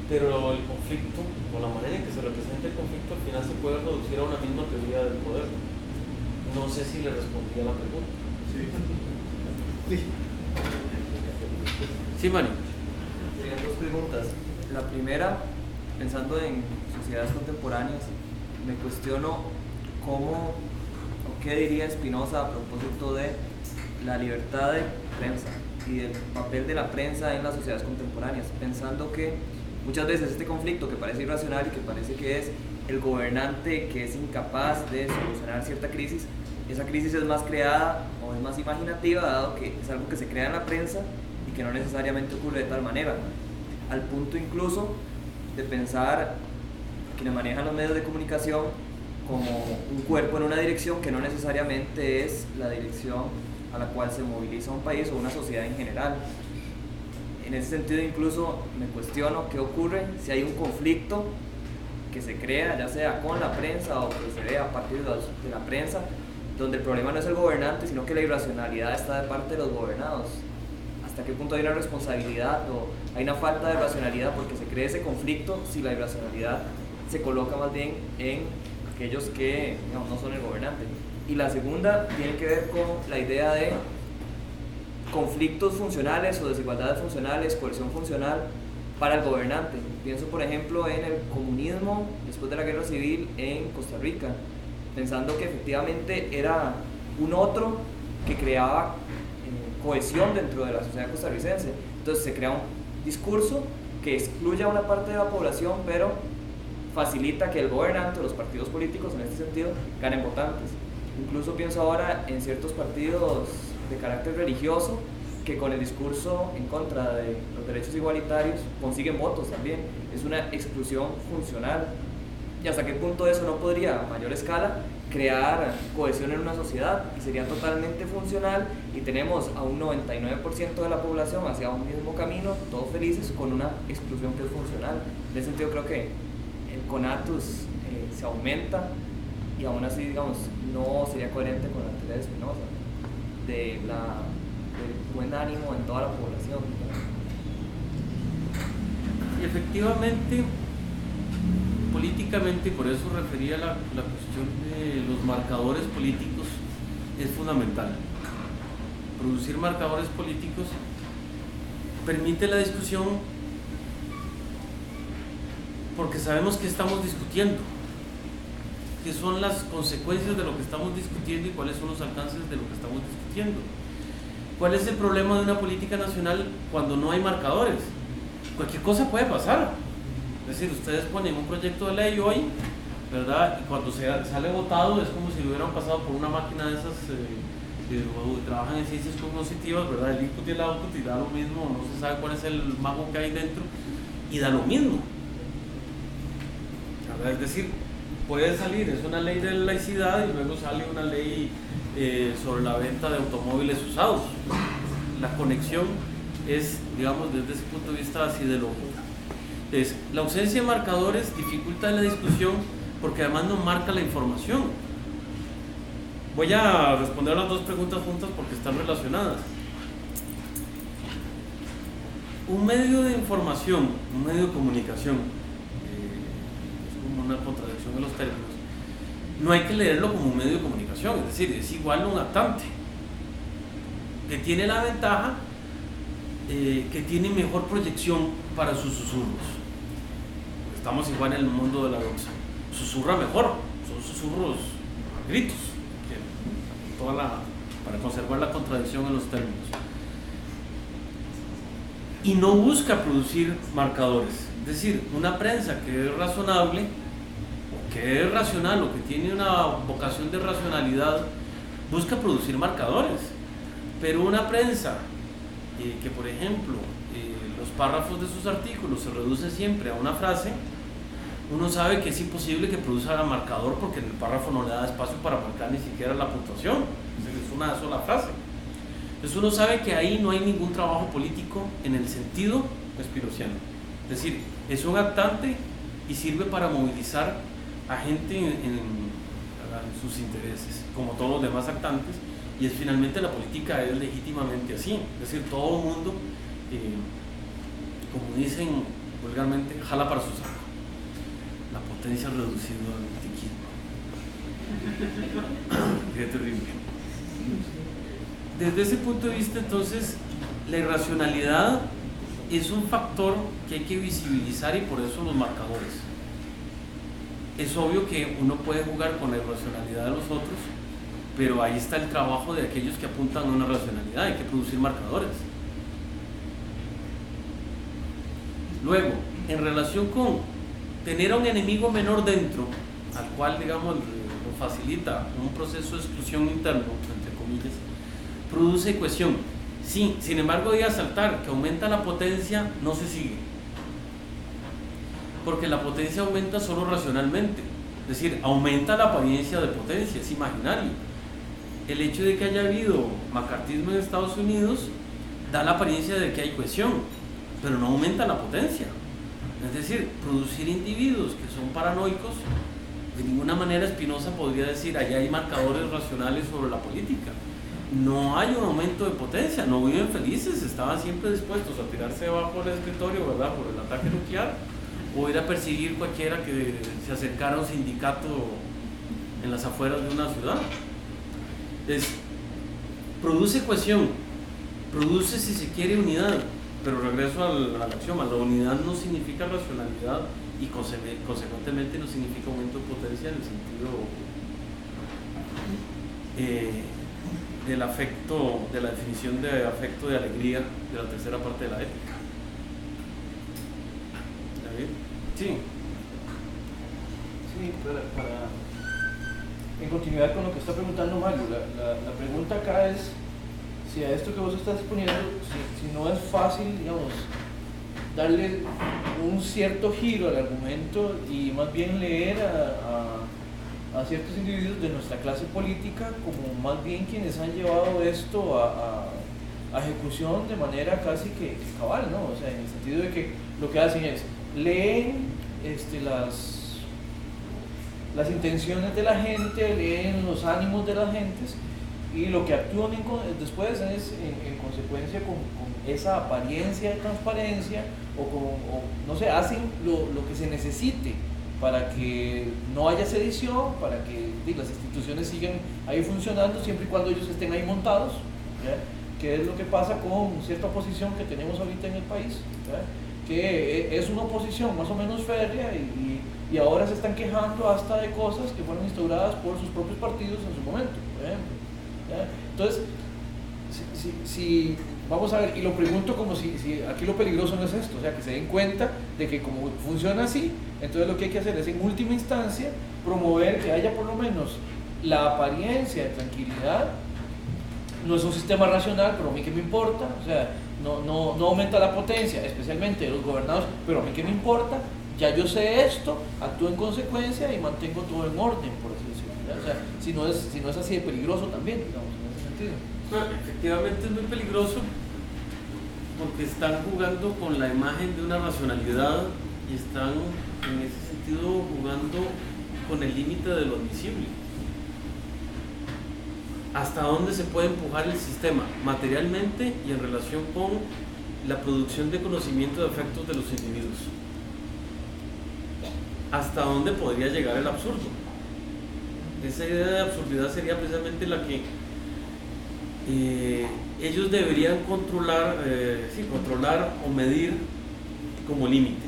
pero el conflicto, o la manera en que se representa el conflicto, al final se puede reducir a una misma teoría del poder. No sé si le respondí a la pregunta. Sí, Mari. Serían dos preguntas. La primera, pensando en sociedades contemporáneas, me cuestiono cómo o qué diría Spinoza a propósito de la libertad de prensa y del papel de la prensa en las sociedades contemporáneas, pensando que muchas veces este conflicto que parece irracional y que parece que es el gobernante que es incapaz de solucionar cierta crisis, esa crisis es más creada o es más imaginativa, dado que es algo que se crea en la prensa y que no necesariamente ocurre de tal manera, al punto incluso de pensar quienes manejan los medios de comunicación como un cuerpo en una dirección que no necesariamente es la dirección a la cual se moviliza un país o una sociedad en general. En ese sentido incluso me cuestiono qué ocurre si hay un conflicto que se crea, ya sea con la prensa o que se ve a partir de la prensa, donde el problema no es el gobernante, sino que la irracionalidad está de parte de los gobernados. ¿Hasta qué punto hay una responsabilidad o hay una falta de racionalidad porque se cree ese conflicto si la irracionalidad se coloca más bien en aquellos que no son el gobernante? Y la segunda tiene que ver con la idea de conflictos funcionales o desigualdades funcionales, coerción funcional para el gobernante. Pienso por ejemplo en el comunismo después de la guerra civil en Costa Rica, pensando que efectivamente era un otro que creaba cohesión dentro de la sociedad costarricense. Entonces se crea un discurso que excluye a una parte de la población, pero facilita que el gobernante o los partidos políticos en este sentido ganen votantes. Incluso pienso ahora en ciertos partidos de carácter religioso que con el discurso en contra de los derechos igualitarios consiguen votos también. Es una exclusión funcional. ¿Y hasta qué punto eso no podría, a mayor escala, crear cohesión en una sociedad? Y sería totalmente funcional y tenemos a un 99% de la población hacia un mismo camino, todos felices, con una exclusión que es funcional. En ese sentido creo que el conatus se aumenta y aún así, digamos, no sería coherente con la teoría de Spinoza, del buen ánimo en toda la población. Y efectivamente, políticamente, por eso refería la cuestión de los marcadores políticos, es fundamental. Producir marcadores políticos permite la discusión porque sabemos que estamos discutiendo, qué son las consecuencias de lo que estamos discutiendo y cuáles son los alcances de lo que estamos discutiendo. ¿Cuál es el problema de una política nacional cuando no hay marcadores? Cualquier cosa puede pasar. Es decir, ustedes ponen un proyecto de ley hoy, ¿verdad? Y cuando sale votado es como si lo hubieran pasado por una máquina de esas que trabajan en ciencias cognitivas, ¿verdad? El input y el output, y da lo mismo, no se sabe cuál es el mago que hay dentro, y da lo mismo. ¿Verdad? Es decir, puede salir, es una ley de laicidad y luego sale una ley sobre la venta de automóviles usados. La conexión es, digamos, desde ese punto de vista así de lógica. Entonces, la ausencia de marcadores dificulta la discusión porque además no marca la información. Voy a responder las dos preguntas juntas porque están relacionadas. Un medio de información, un medio de comunicación, es como una contradicción en los términos, no hay que leerlo como un medio de comunicación, es decir, es igual a un actante, que tiene la ventaja que tiene mejor proyección para sus susurros. Estamos igual en el mundo de la doxa. Susurra mejor, son susurros, gritos, para conservar la contradicción en los términos. Y no busca producir marcadores. Es decir, una prensa que es razonable, o que es racional, o que tiene una vocación de racionalidad, busca producir marcadores. Pero una prensa que, por ejemplo, los párrafos de sus artículos se reducen siempre a una frase, uno sabe que es imposible que produzca marcador porque en el párrafo no le da espacio para marcar ni siquiera la puntuación, es una sola frase. Entonces uno sabe que ahí no hay ningún trabajo político en el sentido spinociano. Es decir, es un actante y sirve para movilizar a gente en sus intereses, como todos los demás actantes, y es finalmente la política es legítimamente así. Es decir, todo el mundo, como dicen vulgarmente, jala para su saco. La potencia reducida al antiquismo. Qué terrible. Desde ese punto de vista, entonces, la irracionalidad es un factor que hay que visibilizar y por eso los marcadores. Es obvio que uno puede jugar con la irracionalidad de los otros, pero ahí está el trabajo de aquellos que apuntan a una racionalidad, hay que producir marcadores. Luego, en relación con tener a un enemigo menor dentro, al cual, digamos, lo facilita un proceso de exclusión interno, entre comillas, produce cohesión. Sí, sin embargo, de saltar que aumenta la potencia, no se sigue. Porque la potencia aumenta solo racionalmente. Es decir, aumenta la apariencia de potencia, es imaginario. El hecho de que haya habido macartismo en Estados Unidos da la apariencia de que hay cohesión, pero no aumenta la potencia. Es decir, producir individuos que son paranoicos, de ninguna manera Spinoza podría decir allá hay marcadores racionales sobre la política. No hay un aumento de potencia, no viven felices, estaban siempre dispuestos a tirarse debajo del escritorio, ¿verdad?, por el ataque nuclear, o ir a perseguir cualquiera que se acercara a un sindicato en las afueras de una ciudad. Produce cohesión, produce, si se quiere, unidad, pero regreso al axioma, la unidad no significa racionalidad y consecuentemente no significa aumento de potencia en el sentido del afecto, de la definición de afecto de alegría de la tercera parte de la ética. ¿Está bien? Sí. Sí, en continuidad con lo que está preguntando Mario, la pregunta acá es si a esto que vos estás exponiendo, si no es fácil, digamos, darle un cierto giro al argumento y más bien leer a ciertos individuos de nuestra clase política como más bien quienes han llevado esto a ejecución de manera casi que cabal, ¿no? O sea, en el sentido de que lo que hacen es leen las intenciones de la gente, leen los ánimos de las gentes y lo que actúan después es en consecuencia con esa apariencia de transparencia o no sé, hacen lo que se necesite para que no haya sedición, para que las instituciones sigan ahí funcionando siempre y cuando ellos estén ahí montados, ¿ya? Que es lo que pasa con cierta oposición que tenemos ahorita en el país, ¿ya? Que es una oposición más o menos férrea y ahora se están quejando hasta de cosas que fueron instauradas por sus propios partidos en su momento, por ejemplo, ¿ya? Entonces, si vamos a ver, y lo pregunto como si aquí lo peligroso no es esto, o sea, que se den cuenta de que como funciona así, entonces lo que hay que hacer es en última instancia promover que haya por lo menos la apariencia de tranquilidad. No es un sistema racional, pero a mí qué me importa, o sea, no aumenta la potencia, especialmente de los gobernados, pero a mí qué me importa, ya yo sé esto, actúo en consecuencia y mantengo todo en orden, por así decirlo, ¿ya? O sea, si no es así de peligroso también, digamos, en ese sentido. Bueno, efectivamente es muy peligroso porque están jugando con la imagen de una racionalidad y están en ese sentido jugando con el límite de lo admisible. Hasta dónde se puede empujar el sistema materialmente y en relación con la producción de conocimiento de efectos de los individuos. Hasta dónde podría llegar el absurdo. Esa idea de absurdidad sería precisamente la que ellos deberían controlar o medir como límite.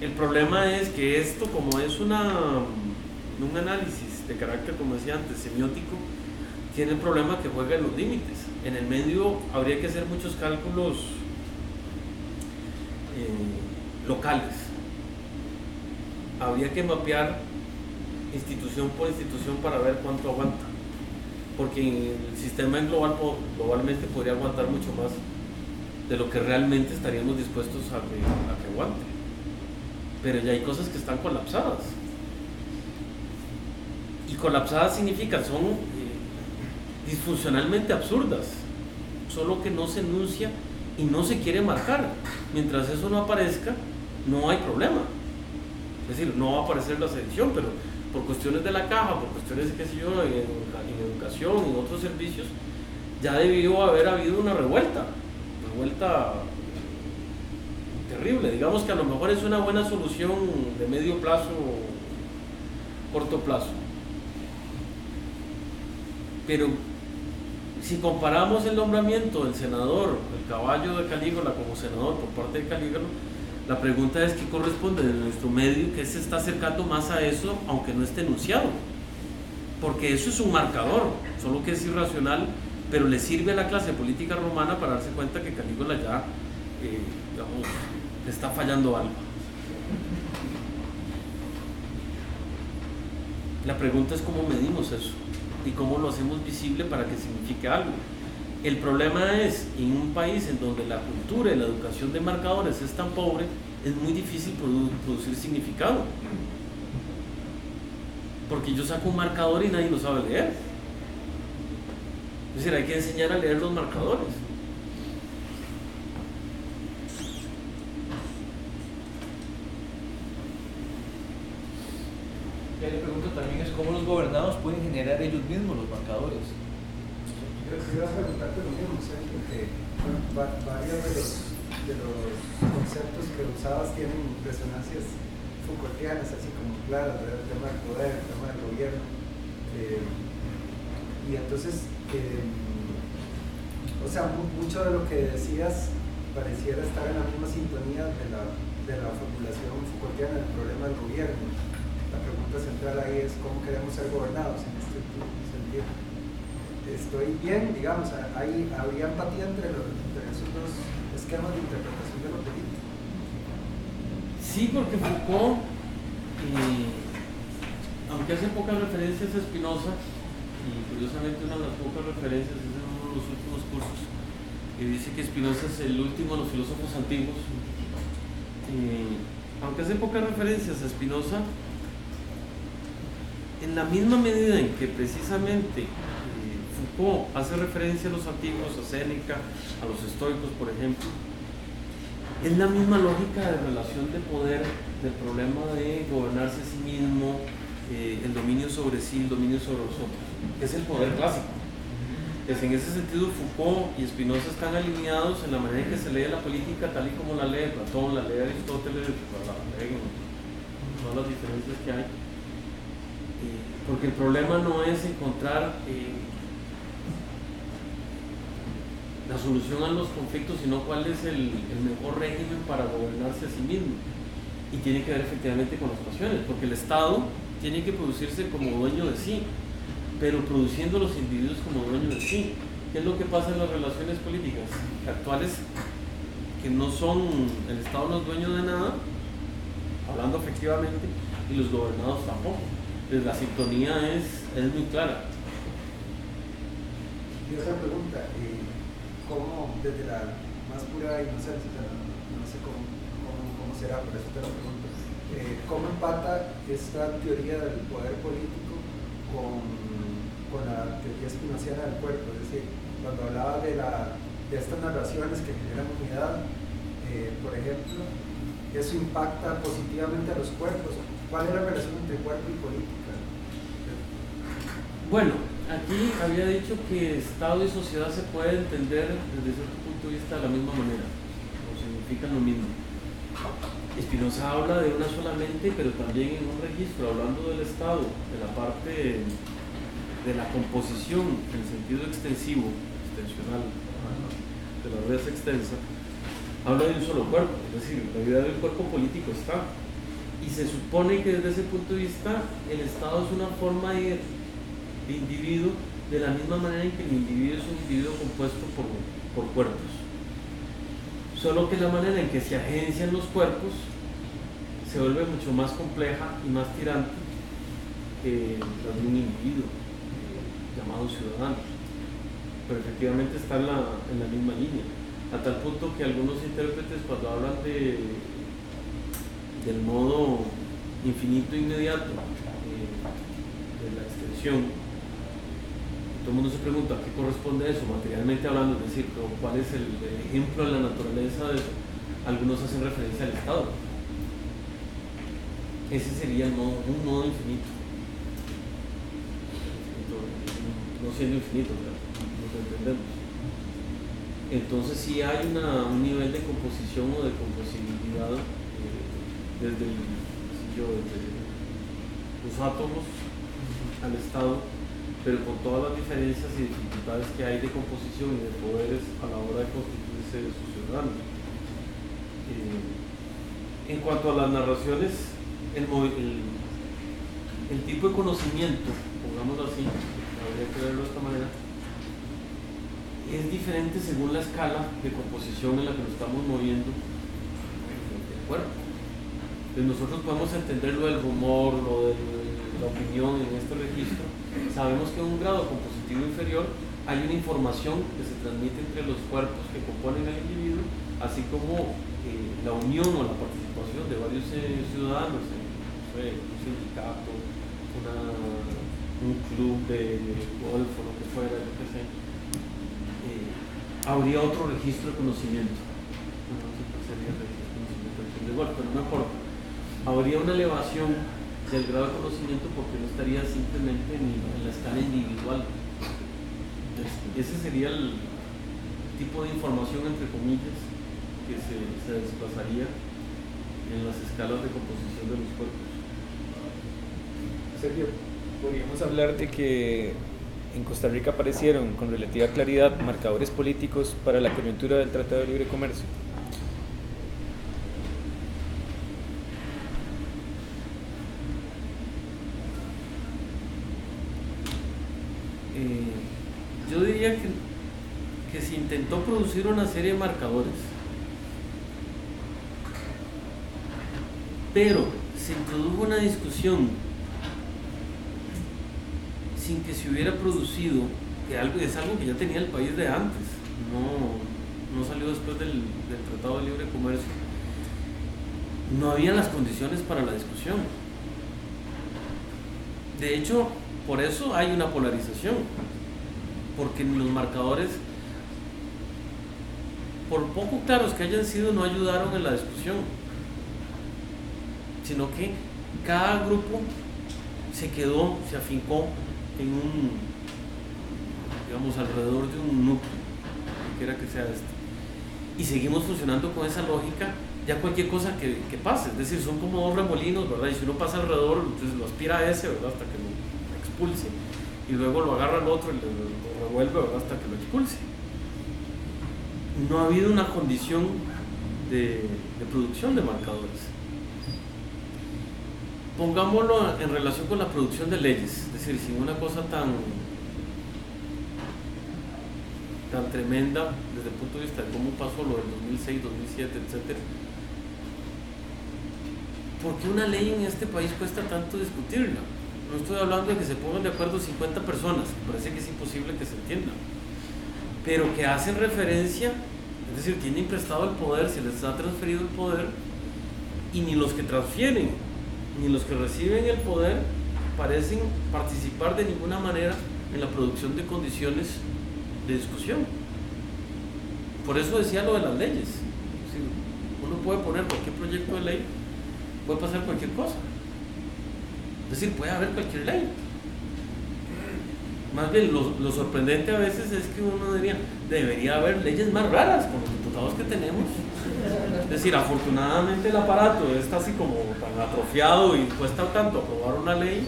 El problema es que esto, como es un análisis de carácter, como decía antes, semiótico, tiene el problema que juega en los límites. En el medio habría que hacer muchos cálculos locales. Habría que mapear institución por institución para ver cuánto aguanta, porque el sistema en globalmente podría aguantar mucho más de lo que realmente estaríamos dispuestos a que aguante, pero ya hay cosas que están colapsadas, y colapsadas significa son disfuncionalmente absurdas, solo que no se enuncia y no se quiere marcar. Mientras eso no aparezca, no hay problema. Es decir, no va a aparecer la sedición, pero por cuestiones de la caja, por cuestiones de qué sé yo, en educación, en otros servicios, ya debió haber habido una revuelta terrible. Digamos que a lo mejor es una buena solución de medio plazo, corto plazo. Pero si comparamos el nombramiento del senador, el caballo de Calígula como senador por parte de Calígula, la pregunta es qué corresponde de nuestro medio, que se está acercando más a eso, aunque no esté enunciado, porque eso es un marcador, solo que es irracional, pero le sirve a la clase política romana para darse cuenta que Calígula ya, digamos, está fallando algo. La pregunta es cómo medimos eso y cómo lo hacemos visible para que signifique algo. El problema es, en un país en donde la cultura y la educación de marcadores es tan pobre, es muy difícil producir significado. Porque yo saco un marcador y nadie lo sabe leer. Es decir, hay que enseñar a leer los marcadores. Ya le pregunto también es cómo los gobernados pueden generar ellos mismos los marcadores. Yo iba a preguntarte lo mismo, porque varios de los conceptos que usabas tienen resonancias Foucaultianas, así como claras, el tema del poder, el tema del gobierno. Y entonces, o sea, mucho de lo que decías pareciera estar en la misma sintonía de la formulación Foucaultiana del problema del gobierno. La pregunta central ahí es cómo queremos ser gobernados en este sentido. Estoy bien, digamos, habría empatía entre esos dos esquemas de interpretación de lo político. Sí, porque Foucault, aunque hace pocas referencias a Spinoza, y curiosamente una de las pocas referencias es en uno de los últimos cursos, que dice que Spinoza es el último de los filósofos antiguos, aunque hace pocas referencias a Spinoza, en la misma medida en que precisamente Foucault hace referencia a los antiguos, a Séneca, a los estoicos, por ejemplo, es la misma lógica de relación de poder, del problema de gobernarse a sí mismo, el dominio sobre sí, el dominio sobre los otros, que es el poder clásico. Pues en ese sentido Foucault y Spinoza están alineados en la manera en que se lee la política tal y como la lee Platón, la lee Aristóteles, la leen todas las diferencias que hay. Porque el problema no es encontrar la solución a los conflictos, sino cuál es el mejor régimen para gobernarse a sí mismo. Y tiene que ver efectivamente con las pasiones, porque el Estado tiene que producirse como dueño de sí, pero produciendo los individuos como dueños de sí. ¿Qué es lo que pasa en las relaciones políticas actuales? Que no son, el Estado no es dueño de nada, hablando efectivamente, y los gobernados tampoco. Entonces la sintonía es muy clara. Y otra pregunta, ¿cómo desde la más pura inocencia, no sé cómo será, por eso te lo pregunto, cómo empata esta teoría del poder político con la teoría espinociana del cuerpo? Es decir, cuando hablaba de estas narraciones que generan unidad, por ejemplo, eso impacta positivamente a los cuerpos. ¿Cuál es la relación entre cuerpo y política? Bueno, aquí había dicho que Estado y sociedad se puede entender desde cierto punto de vista de la misma manera, o significan lo mismo. Spinoza habla de una solamente, pero también en un registro, hablando del Estado, de la parte de la composición en sentido extensivo, extensional, de la res extensa, habla de un solo cuerpo, es decir, la idea del cuerpo político está. Y se supone que desde ese punto de vista el Estado es una forma de individuo, de la misma manera en que el individuo es un individuo compuesto por cuerpos. Solo que la manera en que se agencian los cuerpos se vuelve mucho más compleja y más tirante que la de un individuo llamado ciudadano. Pero efectivamente está en la misma línea, a tal punto que algunos intérpretes, cuando hablan del modo infinito inmediato de la extensión, todo el mundo se pregunta a qué corresponde eso materialmente hablando, es decir, cuál es el ejemplo de la naturaleza de eso. Algunos hacen referencia al Estado. Ese sería un modo infinito, no siendo infinito, nos entendemos. Entonces sí hay un nivel de composición o de composibilidad desde los átomos al Estado, pero con todas las diferencias y dificultades que hay de composición y de poderes a la hora de constituirse sus ciudadanos. En cuanto a las narraciones, el tipo de conocimiento, pongámoslo así, habría que verlo de esta manera, es diferente según la escala de composición en la que nos estamos moviendo del cuerpo. Entonces nosotros podemos entender lo del rumor, lo de la opinión en este registro. Sabemos que en un grado compositivo inferior hay una información que se transmite entre los cuerpos que componen el individuo, así como la unión o la participación de varios ciudadanos en un sindicato, un club de golf o lo que fuera, yo qué sé. Habría otro registro de conocimiento. No sé cuál sería el registro de conocimiento de golf, pero no importa. Habría una elevación del grado de conocimiento porque no estaría simplemente en la escala individual. Ese sería el tipo de información, entre comillas, que se desplazaría en las escalas de composición de los cuerpos. Sergio, podríamos hablar de que en Costa Rica aparecieron con relativa claridad marcadores políticos para la coyuntura del Tratado de Libre Comercio. Yo diría que se intentó producir una serie de marcadores, pero se introdujo una discusión sin que se hubiera producido, que es algo que ya tenía el país de antes, no salió después del Tratado de Libre Comercio. No había las condiciones para la discusión. De hecho, por eso hay una polarización, porque los marcadores, por poco claros que hayan sido, no ayudaron en la discusión, sino que cada grupo se afincó en alrededor de un núcleo, cualquiera que sea este, y seguimos funcionando con esa lógica. Ya cualquier cosa que pase, es decir, son como dos remolinos, ¿verdad? Y si uno pasa alrededor, entonces lo aspira a ese, ¿verdad? Hasta que lo expulse, y luego lo agarra al otro y lo revuelve, ¿verdad? Hasta que lo expulse. No ha habido una condición de producción de marcadores. Pongámoslo en relación con la producción de leyes, es decir, sin una cosa tan tremenda desde el punto de vista de cómo pasó lo del 2006, 2007, etc. ¿Por qué una ley en este país cuesta tanto discutirla? No estoy hablando de que se pongan de acuerdo 50 personas, me parece que es imposible que se entienda, pero que hacen referencia, es decir, tienen prestado el poder, se les ha transferido el poder, y ni los que transfieren ni los que reciben el poder parecen participar de ninguna manera en la producción de condiciones de discusión. por eso decía lo de las leyes. Sí, uno puede poner cualquier proyecto de ley, puede pasar cualquier cosa. Es decir, puede haber cualquier ley. Más bien, lo sorprendente a veces es que uno debería haber leyes más raras con los diputados que tenemos. Es decir, afortunadamente el aparato está así como tan atrofiado y cuesta tanto aprobar una ley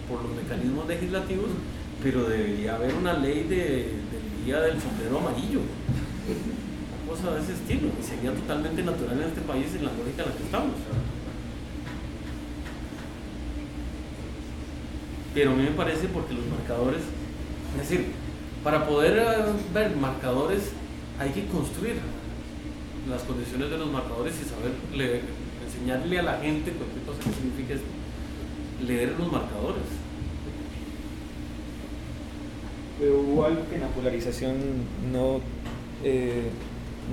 por los mecanismos legislativos, pero debería haber una ley del día del sombrero amarillo, una cosa de ese estilo, y sería totalmente natural en este país en la lógica en la que estamos. Pero a mí me parece porque los marcadores, es decir, para poder ver marcadores hay que construir las condiciones de los marcadores y saber leer, enseñarle a la gente cualquier cosa que signifique leer los marcadores. Pero hubo algo que en la polarización no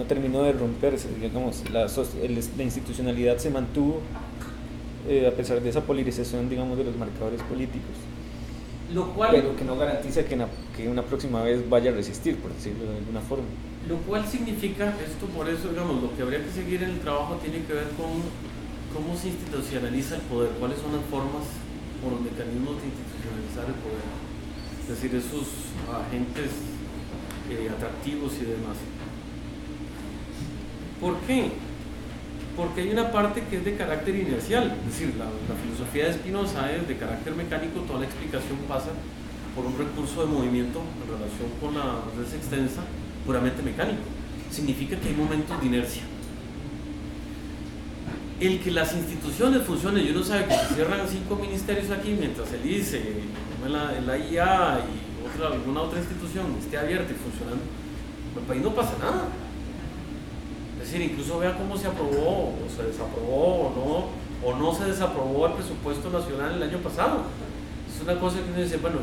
terminó de romperse, digamos, la institucionalidad se mantuvo a pesar de esa polarización, digamos, de los marcadores políticos. Pero que no garantiza que una próxima vez vaya a resistir, por decirlo de alguna forma. Lo cual significa esto, por eso, digamos, lo que habría que seguir en el trabajo tiene que ver con cómo se institucionaliza el poder, cuáles son las formas o los mecanismos de institucionalizar el poder. Es decir, esos agentes atractivos y demás. ¿Por qué? Porque hay una parte que es de carácter inercial, es decir, la filosofía de Spinoza es de carácter mecánico, toda la explicación pasa por un recurso de movimiento en relación con la red extensa, puramente mecánico. Significa que hay momentos de inercia. El que las instituciones funcionen, yo no sabe que se cierran 5 ministerios aquí mientras el ICE, la IA y alguna otra institución esté abierta y funcionando, en el país no pasa nada. Es decir, incluso vea cómo se aprobó o se desaprobó o no se desaprobó el presupuesto nacional el año pasado. Es una cosa que uno dice, bueno,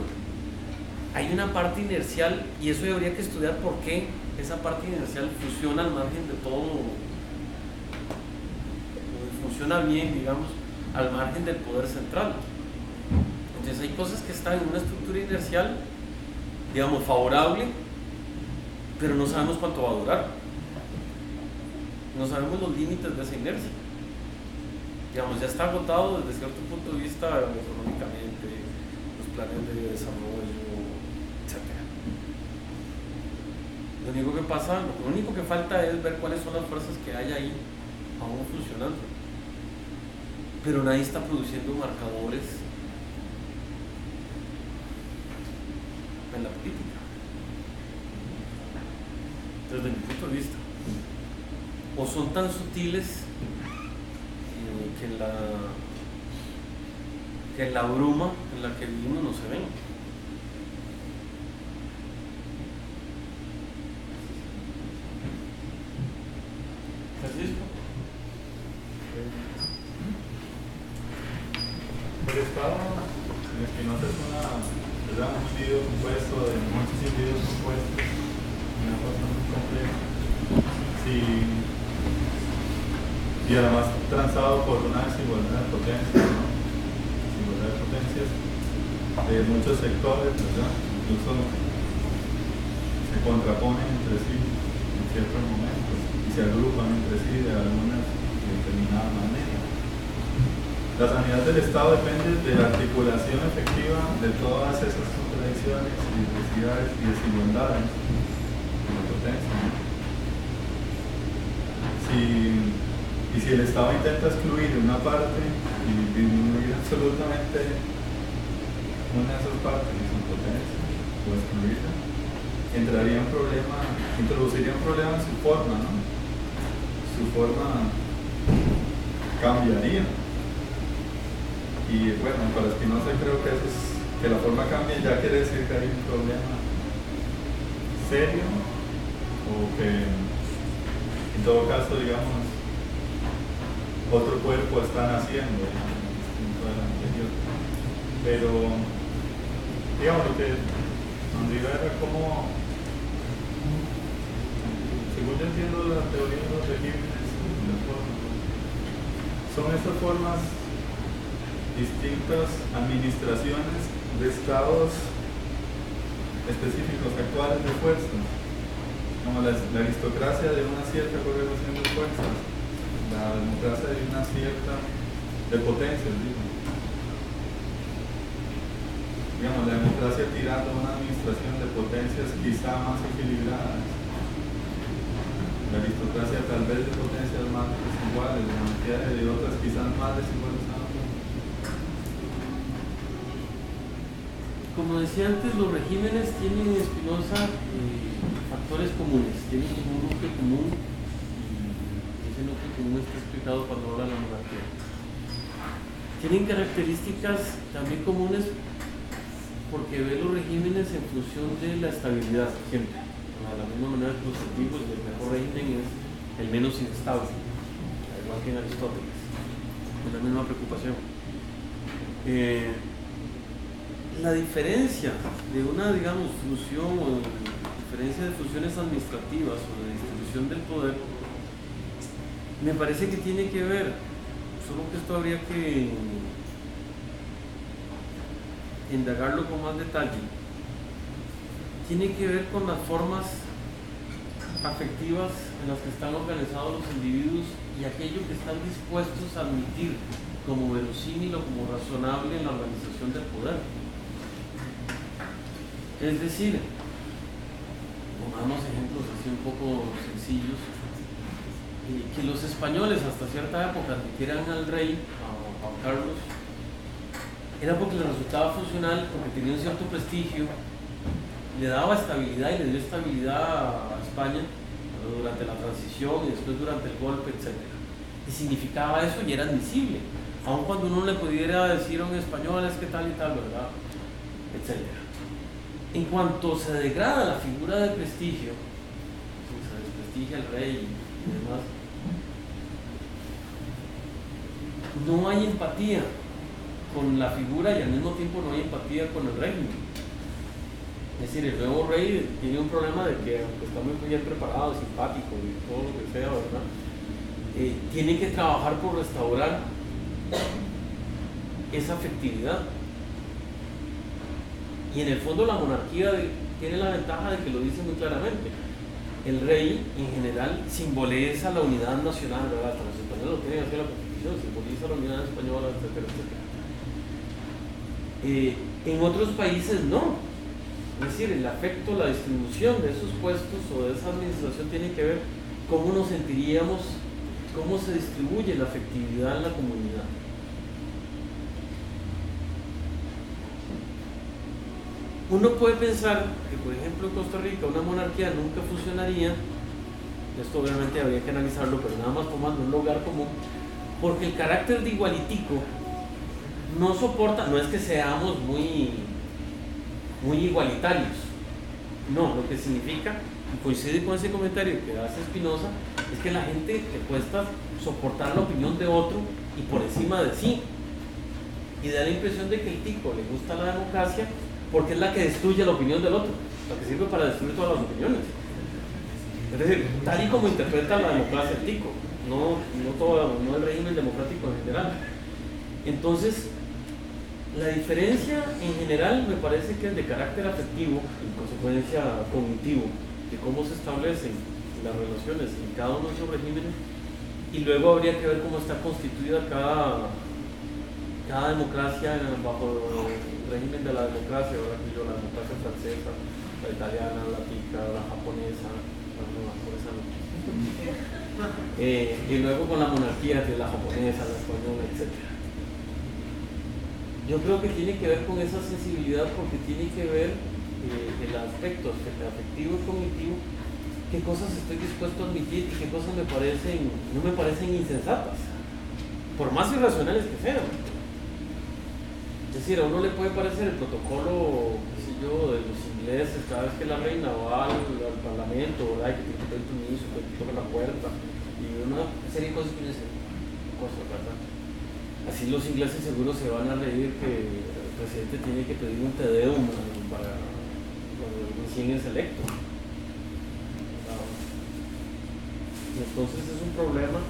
hay una parte inercial y eso habría que estudiar por qué esa parte inercial funciona al margen de todo, funciona bien, digamos, al margen del poder central. Entonces hay cosas que están en una estructura inercial, digamos, favorable, pero no sabemos cuánto va a durar. No sabemos los límites de esa inercia. Digamos, ya está agotado desde cierto punto de vista económicamente, los planes de desarrollo, etc. Lo único que pasa, lo único que falta es ver cuáles son las fuerzas que hay ahí aún funcionando. Pero nadie está produciendo marcadores en la política, desde mi punto de vista. O son tan sutiles que en la bruma en la que vivimos no se ven. Francisco. El Estado en Spinoza es un individuo compuesto de muchos individuos compuestos, una cosa muy compleja. Y además transado por una desigualdad de potencias, ¿no? Desigualdad de potencias de muchos sectores, ¿verdad? Incluso se contraponen entre sí en ciertos momentos y se agrupan entre sí de alguna determinada manera. La sanidad del Estado depende de la articulación efectiva de todas esas contradicciones y diversidades y desigualdades de la potencia. Y si el Estado intenta excluir una parte y disminuir absolutamente una de esas partes de su potencia o excluirla, introduciría un problema en su forma, ¿no? Su forma cambiaría. Y bueno, para Spinoza creo que que la forma cambia ya quiere decir que hay un problema serio o que en todo caso, digamos, otro cuerpo está naciendo, distinto del anterior. Pero, digamos, lo que nos diga era cómo, según yo entiendo la teoría de los regímenes, son estas formas distintas administraciones de estados específicos actuales de fuerza. como la aristocracia de una cierta correlación de fuerzas, la democracia de una cierta de potencias, digamos, la democracia tirando a una administración de potencias quizá más equilibradas, la aristocracia tal vez de potencias más desiguales, la monarquía de otras quizás más desiguales aún. Como decía antes, los regímenes tienen en Spinoza factores comunes, tienen como un núcleo común, y ese núcleo común está explicado cuando habla de la monarquía. Tienen características también comunes porque ve los regímenes en función de la estabilidad, siempre. De la misma manera que los antiguos, el mejor régimen es el menos inestable, igual que en Aristóteles, es la misma preocupación. La diferencia de una, digamos, fusión o diferencia de funciones administrativas o de distribución del poder, me parece que tiene que ver, solo que esto habría que indagarlo con más detalle, tiene que ver con las formas afectivas en las que están organizados los individuos y aquello que están dispuestos a admitir como verosímil o como razonable en la organización del poder. Es decir, pongamos ejemplos así un poco sencillos, que los españoles hasta cierta época admitieran al rey, a Juan Carlos, era porque le resultaba funcional, porque tenía un cierto prestigio, le daba estabilidad y le dio estabilidad a España durante la transición y después durante el golpe, etc. Y significaba eso y era admisible, aun cuando uno le pudiera decir a un español es que tal y tal, ¿verdad? Etc. En cuanto se degrada la figura de prestigio, se desprestigia el rey y demás, no hay empatía con la figura y al mismo tiempo no hay empatía con el régimen. Es decir, el nuevo rey tiene un problema de que, aunque está muy bien preparado, simpático y todo lo que sea, ¿verdad? Tiene que trabajar por restaurar esa afectividad. Y en el fondo la monarquía tiene la ventaja de que lo dice muy claramente. El rey, en general, simboliza la unidad nacional, ¿verdad? Hasta los españoles lo tienen así en la Constitución, simboliza la unidad española, etcétera, etcétera. En otros países no. Es decir, el afecto, la distribución de esos puestos o de esa administración tiene que ver cómo nos sentiríamos, cómo se distribuye la afectividad en la comunidad. Uno puede pensar que, por ejemplo, en Costa Rica una monarquía nunca funcionaría, esto obviamente habría que analizarlo, pero nada más tomando un lugar común, porque el carácter de igualitico no soporta, no es que seamos muy igualitarios, no, lo que significa, y coincide con ese comentario que hace Spinoza, es que a la gente le cuesta soportar la opinión de otro y por encima de sí, y da la impresión de que el tico le gusta la democracia porque es la que destruye la opinión del otro, la que sirve para destruir todas las opiniones. Es decir, tal y como interpreta la democracia el tico, no el régimen democrático en general. Entonces, la diferencia en general me parece que es de carácter afectivo, en consecuencia cognitivo, de cómo se establecen las relaciones en cada uno de esos regímenes, y luego habría que ver cómo está constituida cada democracia bajo el régimen de la democracia, la democracia francesa, la italiana, la tica, la japonesa, y luego con la monarquía, que es la japonesa, la española, etc. Yo creo que tiene que ver con esa sensibilidad porque tiene que ver el aspecto afectivo y cognitivo, qué cosas estoy dispuesto a admitir y qué cosas no me parecen insensatas, por más irracionales que sean. Es decir, a uno le puede parecer el protocolo, qué sé yo, de los ingleses, cada vez que la reina va al parlamento, ¿verdad? Que tiene que pedir permiso, que toca la puerta, y una serie de cosas que uno dice, ¿verdad? Así los ingleses seguro se van a reír que el presidente tiene que pedir un te deum para cuando recién es electo. Entonces es un problema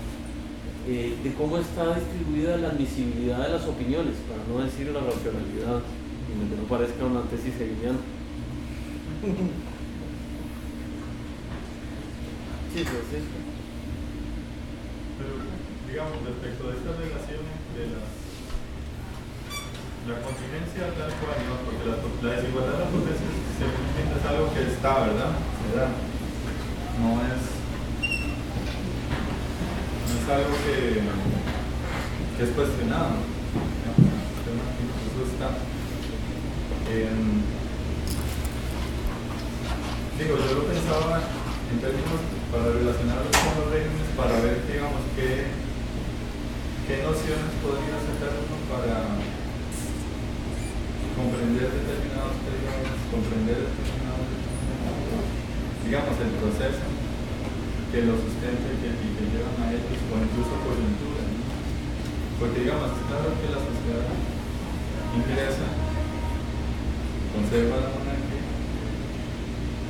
de cómo está distribuida la admisibilidad de las opiniones, para no decir la racionalidad, y que no parezca una tesis hegeliana. cifras, ¿sí? Pero, digamos, respecto a esta relación entre la contingencia tal cual, ¿no? Porque la desigualdad de las potencias seguramente es algo que está, ¿verdad? Se da. No es algo que es cuestionado, ¿no? Eso está. Digo, yo lo pensaba en términos para relacionarlos con los regímenes, para ver, digamos, qué nociones podría sacar uno para comprender determinados periodos, digamos, el proceso que los sustenta y que llevan a ellos, o incluso coyuntura, ¿no? Porque, digamos, es claro que la sociedad inglesa conserva la monarquía,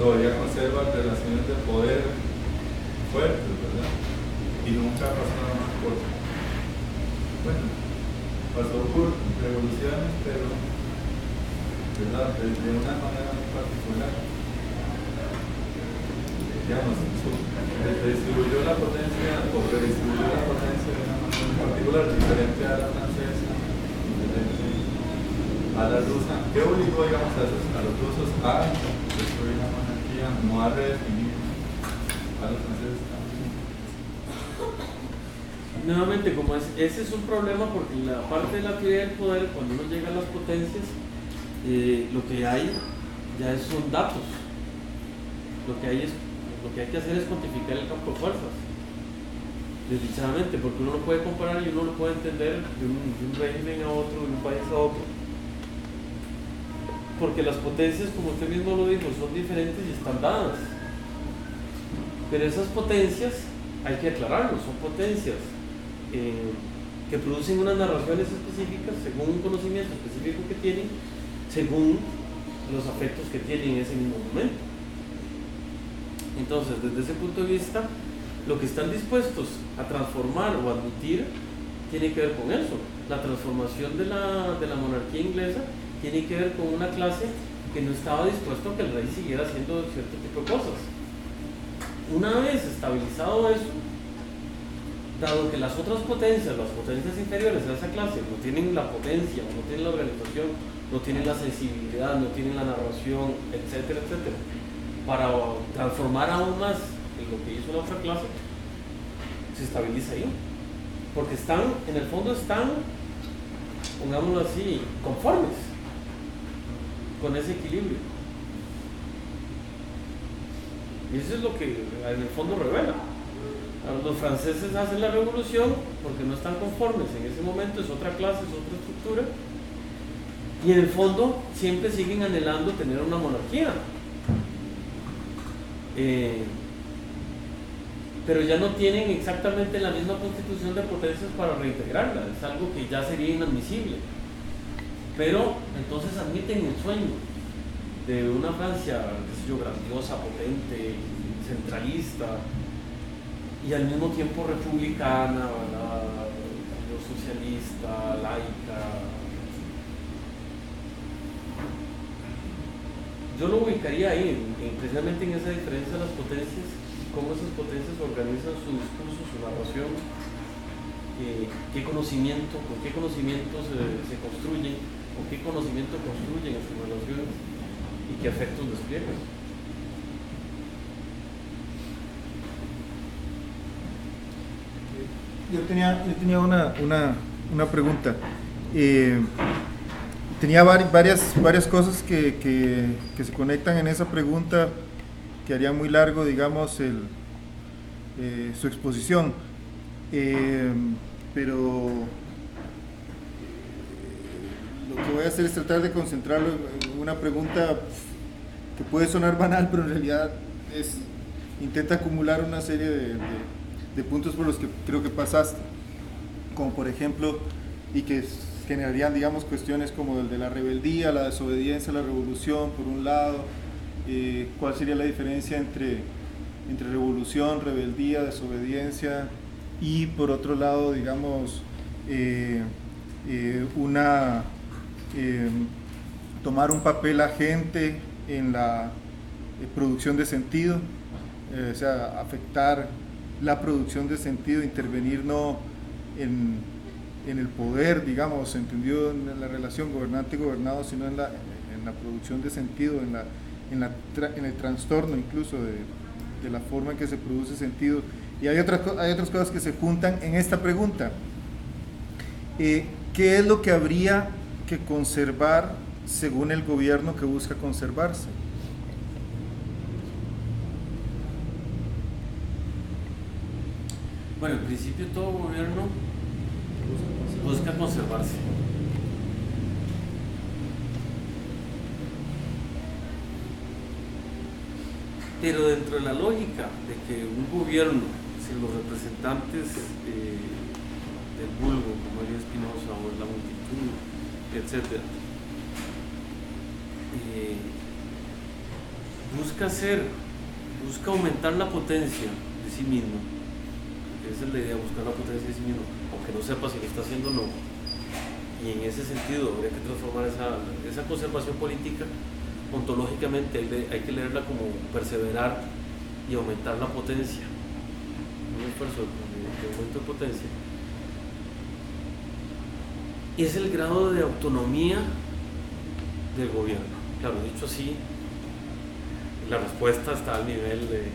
todavía conserva relaciones de poder fuertes, ¿verdad? Y nunca ha pasado más por, bueno, pasó por revoluciones, pero, ¿verdad? De una manera muy particular. Digamos, redistribuyó la potencia, o redistribuyó la potencia de una manera muy particular, diferente a la francesa, diferente a la rusa. ¿Qué obligó, digamos, a los rusos a destruir la monarquía, no a redefinir a los franceses también? Nuevamente, como ese es un problema, porque la parte de la teoría del poder, cuando uno llega a las potencias, lo que hay ya son datos. Lo que hay que hacer es cuantificar el campo de fuerzas, desdichadamente, porque uno lo puede comparar y uno lo puede entender de un régimen a otro, de un país a otro, porque las potencias, como usted mismo lo dijo, son diferentes y están dadas, pero esas potencias hay que aclararlo, son potencias que producen unas narraciones específicas según un conocimiento específico que tienen, según los afectos que tienen en ese mismo momento. Entonces, desde ese punto de vista, lo que están dispuestos a transformar o admitir tiene que ver con eso. La transformación de la monarquía inglesa tiene que ver con una clase que no estaba dispuesto a que el rey siguiera haciendo cierto tipo de cosas. Una vez estabilizado eso, dado que las otras potencias, las potencias inferiores a esa clase, no tienen la potencia, no tienen la organización, no tienen la sensibilidad, no tienen la narración, etcétera, etcétera, para transformar aún más en lo que hizo la otra clase, se estabiliza ahí, porque en el fondo están, pongámoslo así, conformes con ese equilibrio, y eso es lo que en el fondo revela. Los franceses hacen la revolución porque no están conformes en ese momento, es otra clase, es otra estructura, y en el fondo siempre siguen anhelando tener una monarquía. Pero ya no tienen exactamente la misma constitución de potencias para reintegrarla, es algo que ya sería inadmisible, pero entonces admiten el sueño de una Francia, qué sé yo, grandiosa, potente, centralista y al mismo tiempo republicana, socialista, laica. Yo lo ubicaría ahí, precisamente en esa diferencia de las potencias, cómo esas potencias organizan su discurso, su narración, qué conocimiento, con qué conocimientos se construyen, con qué conocimiento construyen sus relaciones y qué efectos despliegan. Yo tenía una pregunta. Tenía varias cosas que se conectan en esa pregunta que haría muy largo, digamos, su exposición. Pero lo que voy a hacer es tratar de concentrarlo en una pregunta que puede sonar banal, pero en realidad intenta acumular una serie de puntos por los que creo que pasaste, como por ejemplo, y que generarían, digamos, cuestiones como el de la rebeldía, la desobediencia a la revolución, por un lado, cuál sería la diferencia entre revolución, rebeldía, desobediencia, y por otro lado, digamos, tomar un papel agente en la producción de sentido, o sea, afectar la producción de sentido, intervenir no en el poder, digamos, entendido en la relación gobernante-gobernado, sino en la producción de sentido, en el trastorno incluso de la forma en que se produce sentido. Y hay otras cosas que se juntan en esta pregunta. ¿Qué es lo que habría que conservar según el gobierno que busca conservarse? Bueno, en principio todo gobierno busca conservarse. Pero dentro de la lógica de que un gobierno, si los representantes del vulgo, como María Espinosa o la multitud, etc., busca aumentar la potencia de sí mismo. Esa es la idea, buscar la potencia de sí mismo, aunque no sepa si lo está haciendo o no. Y en ese sentido habría que transformar esa conservación política ontológicamente, hay que leerla como perseverar y aumentar la potencia, un esfuerzo de aumento de potencia. Es el grado de autonomía del gobierno. Claro, dicho así, la respuesta está al nivel de...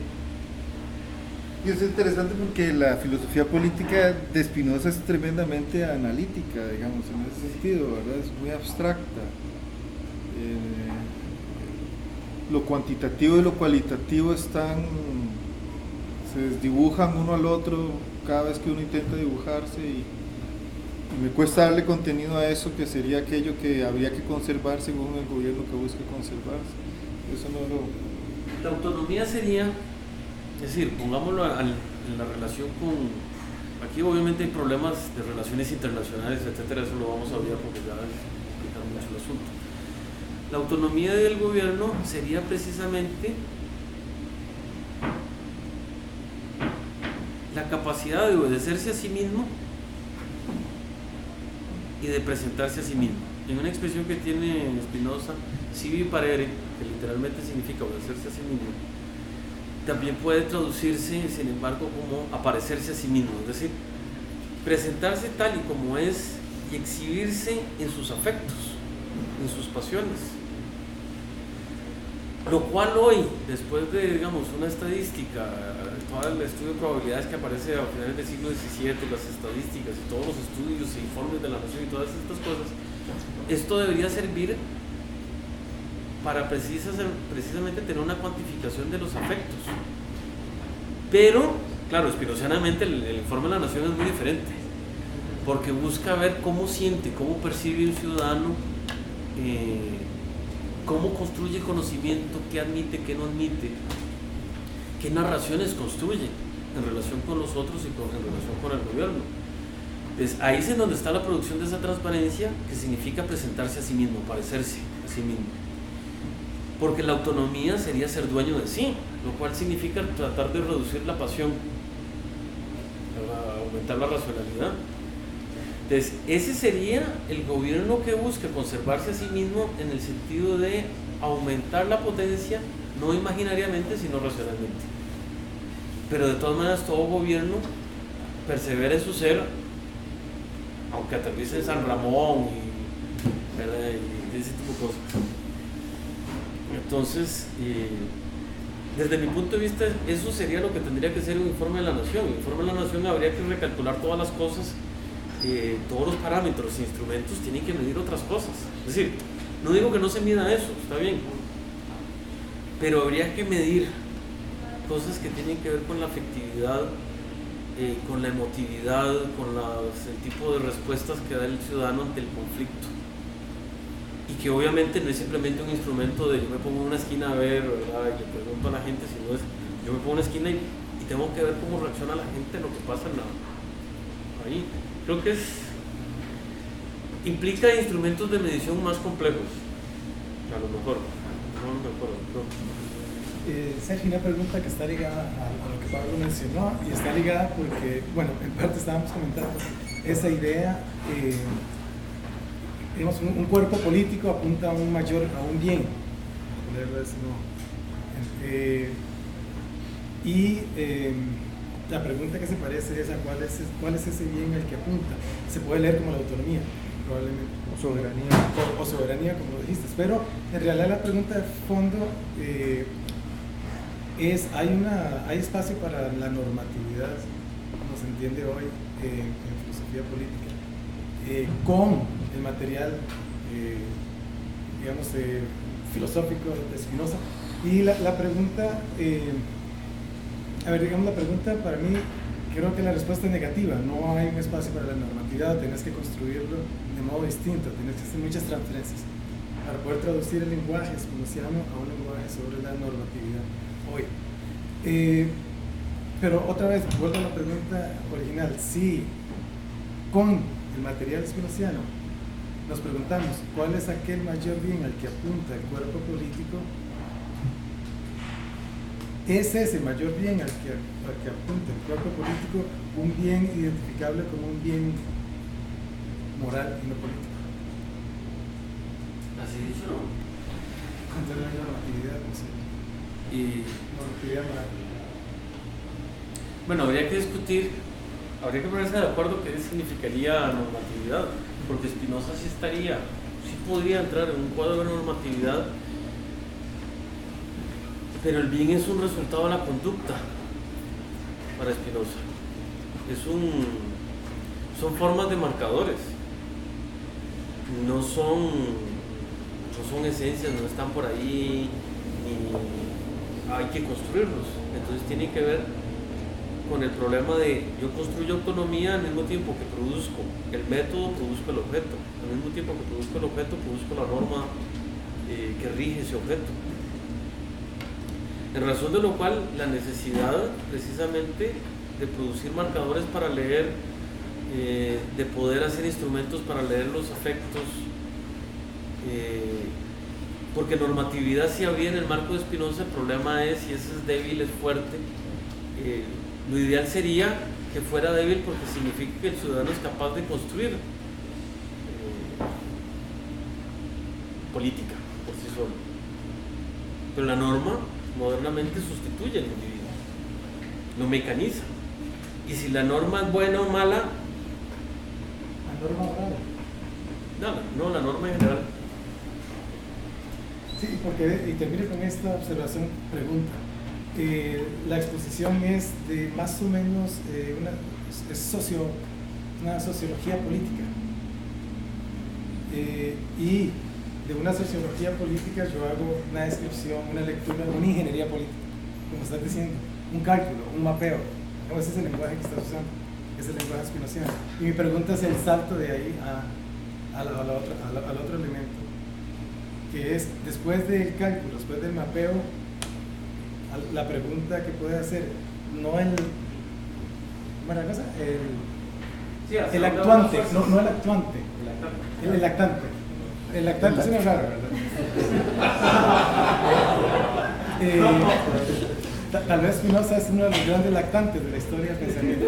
Y es interesante porque la filosofía política de Spinoza es tremendamente analítica, digamos, en ese sentido, ¿verdad? Es muy abstracta. Lo cuantitativo y lo cualitativo se desdibujan uno al otro cada vez que uno intenta dibujarse, y me cuesta darle contenido a eso, que sería aquello que habría que conservar según el gobierno que busque conservarse. Eso no lo... La autonomía sería, es decir, pongámoslo en la relación con... Aquí obviamente hay problemas de relaciones internacionales, etcétera, eso lo vamos a ver porque ya explicar mucho el asunto. La autonomía del gobierno sería precisamente la capacidad de obedecerse a sí mismo y de presentarse a sí mismo. En una expresión que tiene Spinoza, sibi parere, que literalmente significa obedecerse a sí mismo, también puede traducirse, sin embargo, como aparecerse a sí mismo, es decir, presentarse tal y como es y exhibirse en sus afectos, en sus pasiones. Lo cual hoy, después de, digamos, una estadística, todo el estudio de probabilidades que aparece a finales del siglo XVII, las estadísticas y todos los estudios e informes de la nación y todas estas cosas, esto debería servir para precisamente tener una cuantificación de los afectos. Pero, claro, espinocianamente el informe de la nación es muy diferente, porque busca ver cómo siente, cómo percibe un ciudadano, cómo construye conocimiento, qué admite, qué no admite, qué narraciones construye en relación con los otros y en relación con el gobierno. Entonces, ahí es en donde está la producción de esa transparencia, que significa presentarse a sí mismo, parecerse a sí mismo. Porque la autonomía sería ser dueño de sí, lo cual significa tratar de reducir la pasión, aumentar la racionalidad. Entonces, ese sería el gobierno que busca conservarse a sí mismo en el sentido de aumentar la potencia, no imaginariamente, sino racionalmente. Pero de todas maneras, todo gobierno persevera en su ser, aunque aterrice en San Ramón y ese tipo de cosas. Entonces, desde mi punto de vista, eso sería lo que tendría que ser un informe de la nación. El informe de la nación habría que recalcular todas las cosas, todos los parámetros e instrumentos tienen que medir otras cosas. Es decir, no digo que no se mida eso, está bien, pero habría que medir cosas que tienen que ver con la afectividad, con la emotividad, con el tipo de respuestas que da el ciudadano ante el conflicto. Y que obviamente no es simplemente un instrumento de yo me pongo en una esquina a ver, ¿verdad?, y le pregunto a la gente, sino es yo me pongo en una esquina y tengo que ver cómo reacciona la gente a lo que pasa ahí. Creo que implica instrumentos de medición más complejos, a lo mejor. Sergio, una pregunta que está ligada a lo que Pablo mencionó, y está ligada porque, bueno, en parte estábamos comentando esa idea, digamos, un cuerpo político apunta a un bien, Y la pregunta que se parece es a cuál es ese bien al que apunta. Se puede leer como la autonomía, probablemente. O soberanía. O soberanía, como lo dijiste. Pero en realidad la pregunta de fondo es, ¿hay espacio para la normatividad, como se entiende hoy en filosofía política, con el material, digamos, filosófico de Spinoza? Y la pregunta, la pregunta para mí, creo que la respuesta es negativa. No hay un espacio para la normatividad, tenés que construirlo de modo distinto, tenés que hacer muchas transferencias para poder traducir el lenguaje spinoziano a un lenguaje sobre la normatividad hoy. Pero otra vez, vuelvo a la pregunta original. Si con el material spinoziano nos preguntamos cuál es aquel mayor bien al que apunta el cuerpo político, ¿es ese mayor bien al que apunta el cuerpo político un bien identificable como un bien moral y no político? Así dicho, ¿no? Contra la normatividad, no sé. Normatividad moral. Bueno, habría que discutir, habría que ponerse de acuerdo qué significaría normatividad, porque Spinoza sí podría entrar en un cuadro de normatividad, pero el bien es un resultado de la conducta para Spinoza. Son formas de marcadores, no son esencias, no están por ahí y hay que construirlos. Entonces tiene que ver con el problema de yo construyo autonomía al mismo tiempo que produzco el método, produzco el objeto, al mismo tiempo que produzco el objeto, produzco la norma que rige ese objeto. En razón de lo cual la necesidad precisamente de producir marcadores para leer, de poder hacer instrumentos para leer los afectos, porque normatividad sí había en el marco de Spinoza. El problema es si ese es débil, es fuerte. Lo ideal sería que fuera débil porque significa que el ciudadano es capaz de construir política por sí solo. Pero la norma modernamente sustituye al individuo, lo mecaniza. Y si la norma es buena o mala, ¿La norma moral? No, la norma en general. Sí, porque, y termino con esta observación, pregunta. La exposición es de más o menos una sociología política. Y de una sociología política yo hago una descripción, una lectura, una ingeniería política, como estás diciendo, un cálculo, un mapeo. No, ese es el lenguaje que estás usando, es el lenguaje spinoziano. Y mi pregunta es el salto de ahí al otro elemento, que es, después del cálculo, después del mapeo, la pregunta que puede hacer, no el actuante, no el actuante, el lactante. El lactante suena raro, ¿verdad? Tal vez Spinoza es uno de los grandes lactantes de la historia del pensamiento.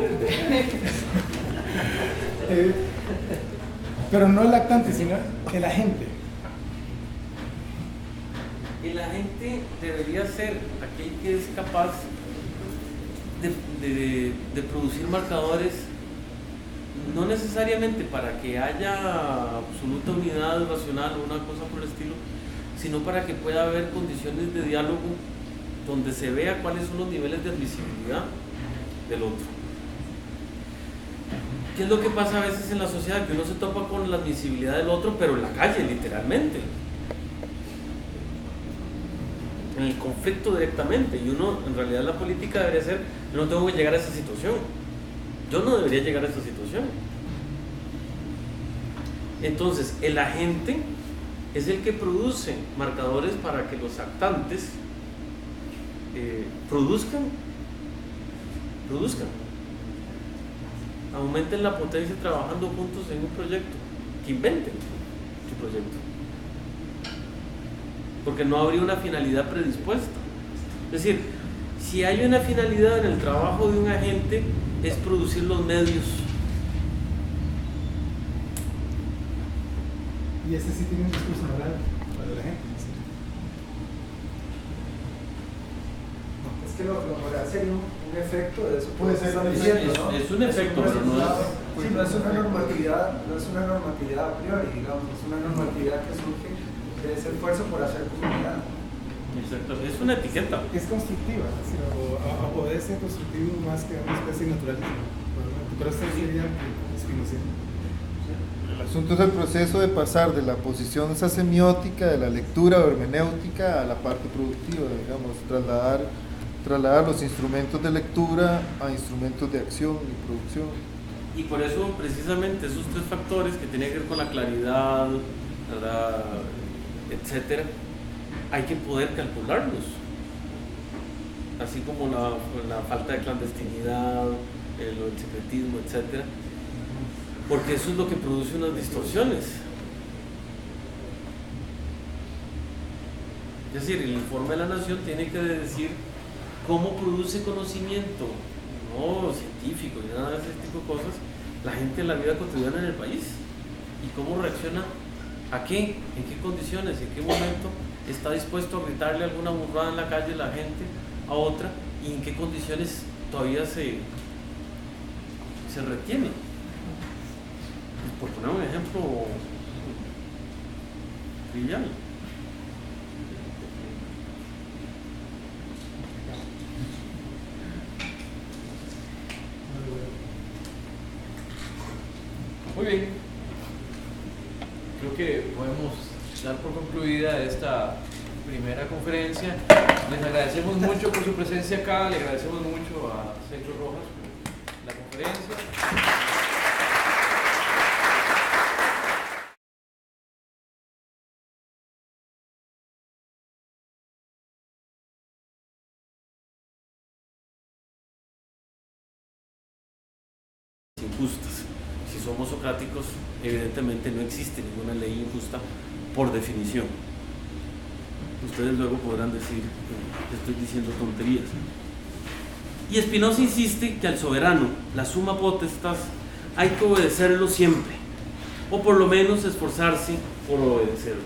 Pero no el lactante, sino el agente. El agente debería ser aquel que es capaz de producir marcadores, no necesariamente para que haya absoluta unidad racional o una cosa por el estilo, sino para que pueda haber condiciones de diálogo donde se vea cuáles son los niveles de admisibilidad del otro. ¿Qué es lo que pasa a veces en la sociedad? Que uno se topa con la admisibilidad del otro, pero en la calle, literalmente, en el conflicto directamente. Y uno, en realidad la política debería ser, yo no tengo que llegar a esa situación, yo no debería llegar a esa situación. Entonces el agente es el que produce marcadores para que los actantes produzcan, aumenten la potencia trabajando juntos en un proyecto, que inventen su proyecto, porque no habría una finalidad predispuesta. Es decir, si hay una finalidad en el trabajo de un agente, es producir los medios. Y ese sí tiene un discurso moral para la gente. No, pues. que lo moral sería un efecto de eso. Puede ser un efecto, ¿no? Es un efecto, pero no es... Sí, no es una normatividad, a priori, digamos, es una normatividad que surge de ese esfuerzo por hacer comunidad. Exacto, es una etiqueta. Es constructiva, ¿sí? O poder ser constructivo más que una especie de naturalismo. Pero esto sería Spinozismo. El asunto es el proceso de pasar de la posición esa semiótica, de la lectura o hermenéutica, a la parte productiva, digamos, trasladar los instrumentos de lectura a instrumentos de acción y producción. Y por eso, precisamente, esos tres factores que tienen que ver con la claridad, etcétera, hay que poder calcularlos. Así como la falta de clandestinidad, el secretismo, etcétera, porque eso es lo que produce unas distorsiones. Es decir, el informe de la Nación tiene que decir cómo produce conocimiento, no científico ni nada de ese tipo de cosas, la gente en la vida cotidiana en el país, y cómo reacciona a qué, en qué condiciones, en qué momento está dispuesto a gritarle alguna burrada en la calle la gente a otra, y en qué condiciones todavía se retiene. Por poner un ejemplo trivial. Muy bien. Creo que podemos dar por concluida esta primera conferencia. Les agradecemos mucho por su presencia acá, le agradecemos mucho a Centro Rojas por la conferencia. Injustas. Si somos socráticos, evidentemente no existe ninguna ley injusta por definición. Ustedes luego podrán decir que estoy diciendo tonterías. Y Spinoza insiste que al soberano, la summa potestas, hay que obedecerlo siempre, o por lo menos esforzarse por obedecerlo.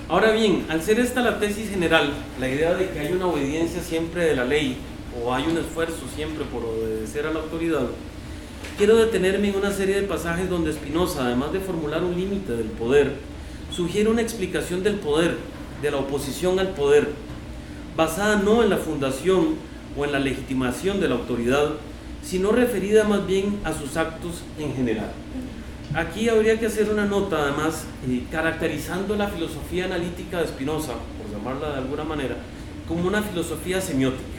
Ahora bien, al ser esta la tesis general, la idea de que hay una obediencia siempre de la ley, o hay un esfuerzo siempre por obedecer a la autoridad, quiero detenerme en una serie de pasajes donde Spinoza, además de formular un límite del poder, sugiere una explicación del poder, de la oposición al poder, basada no en la fundación o en la legitimación de la autoridad, sino referida más bien a sus actos en general. Aquí habría que hacer una nota, además, caracterizando la filosofía analítica de Spinoza, por llamarla de alguna manera, como una filosofía semiótica.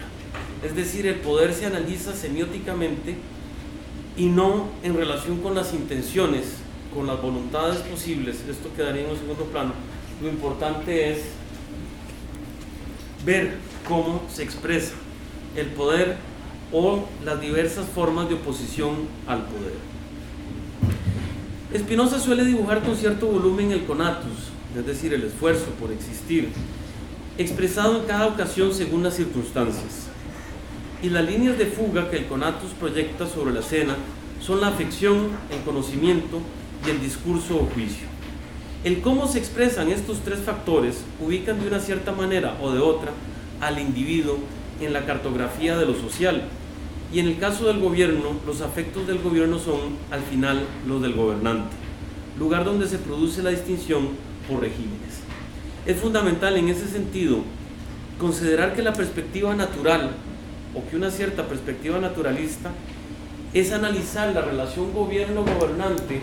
Es decir, el poder se analiza semióticamente y no en relación con las intenciones, con las voluntades posibles. Esto quedaría en un segundo plano. Lo importante es ver cómo se expresa el poder o las diversas formas de oposición al poder. Spinoza suele dibujar con cierto volumen el conatus, es decir, el esfuerzo por existir, expresado en cada ocasión según las circunstancias. Y las líneas de fuga que el conatus proyecta sobre la escena son la afección, el conocimiento y el discurso o juicio. El cómo se expresan estos tres factores ubican de una cierta manera o de otra al individuo en la cartografía de lo social, y en el caso del gobierno, los afectos del gobierno son al final los del gobernante, lugar donde se produce la distinción por regímenes. Es fundamental en ese sentido considerar que la perspectiva natural, o que una cierta perspectiva naturalista, es analizar la relación gobernado-gobernante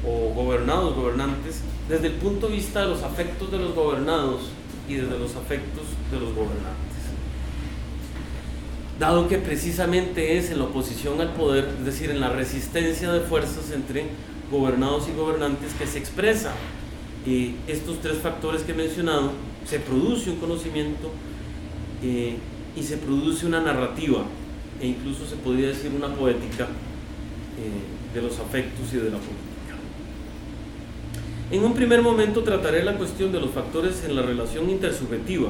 o gobernados-gobernantes desde el punto de vista de los afectos de los gobernados y desde los afectos de los gobernantes. Dado que precisamente es en la oposición al poder, es decir, en la resistencia de fuerzas entre gobernados y gobernantes, que se expresa estos tres factores que he mencionado, se produce un conocimiento y se produce una narrativa, e incluso se podría decir una poética de los afectos y de la política. En un primer momento trataré la cuestión de los factores en la relación intersubjetiva,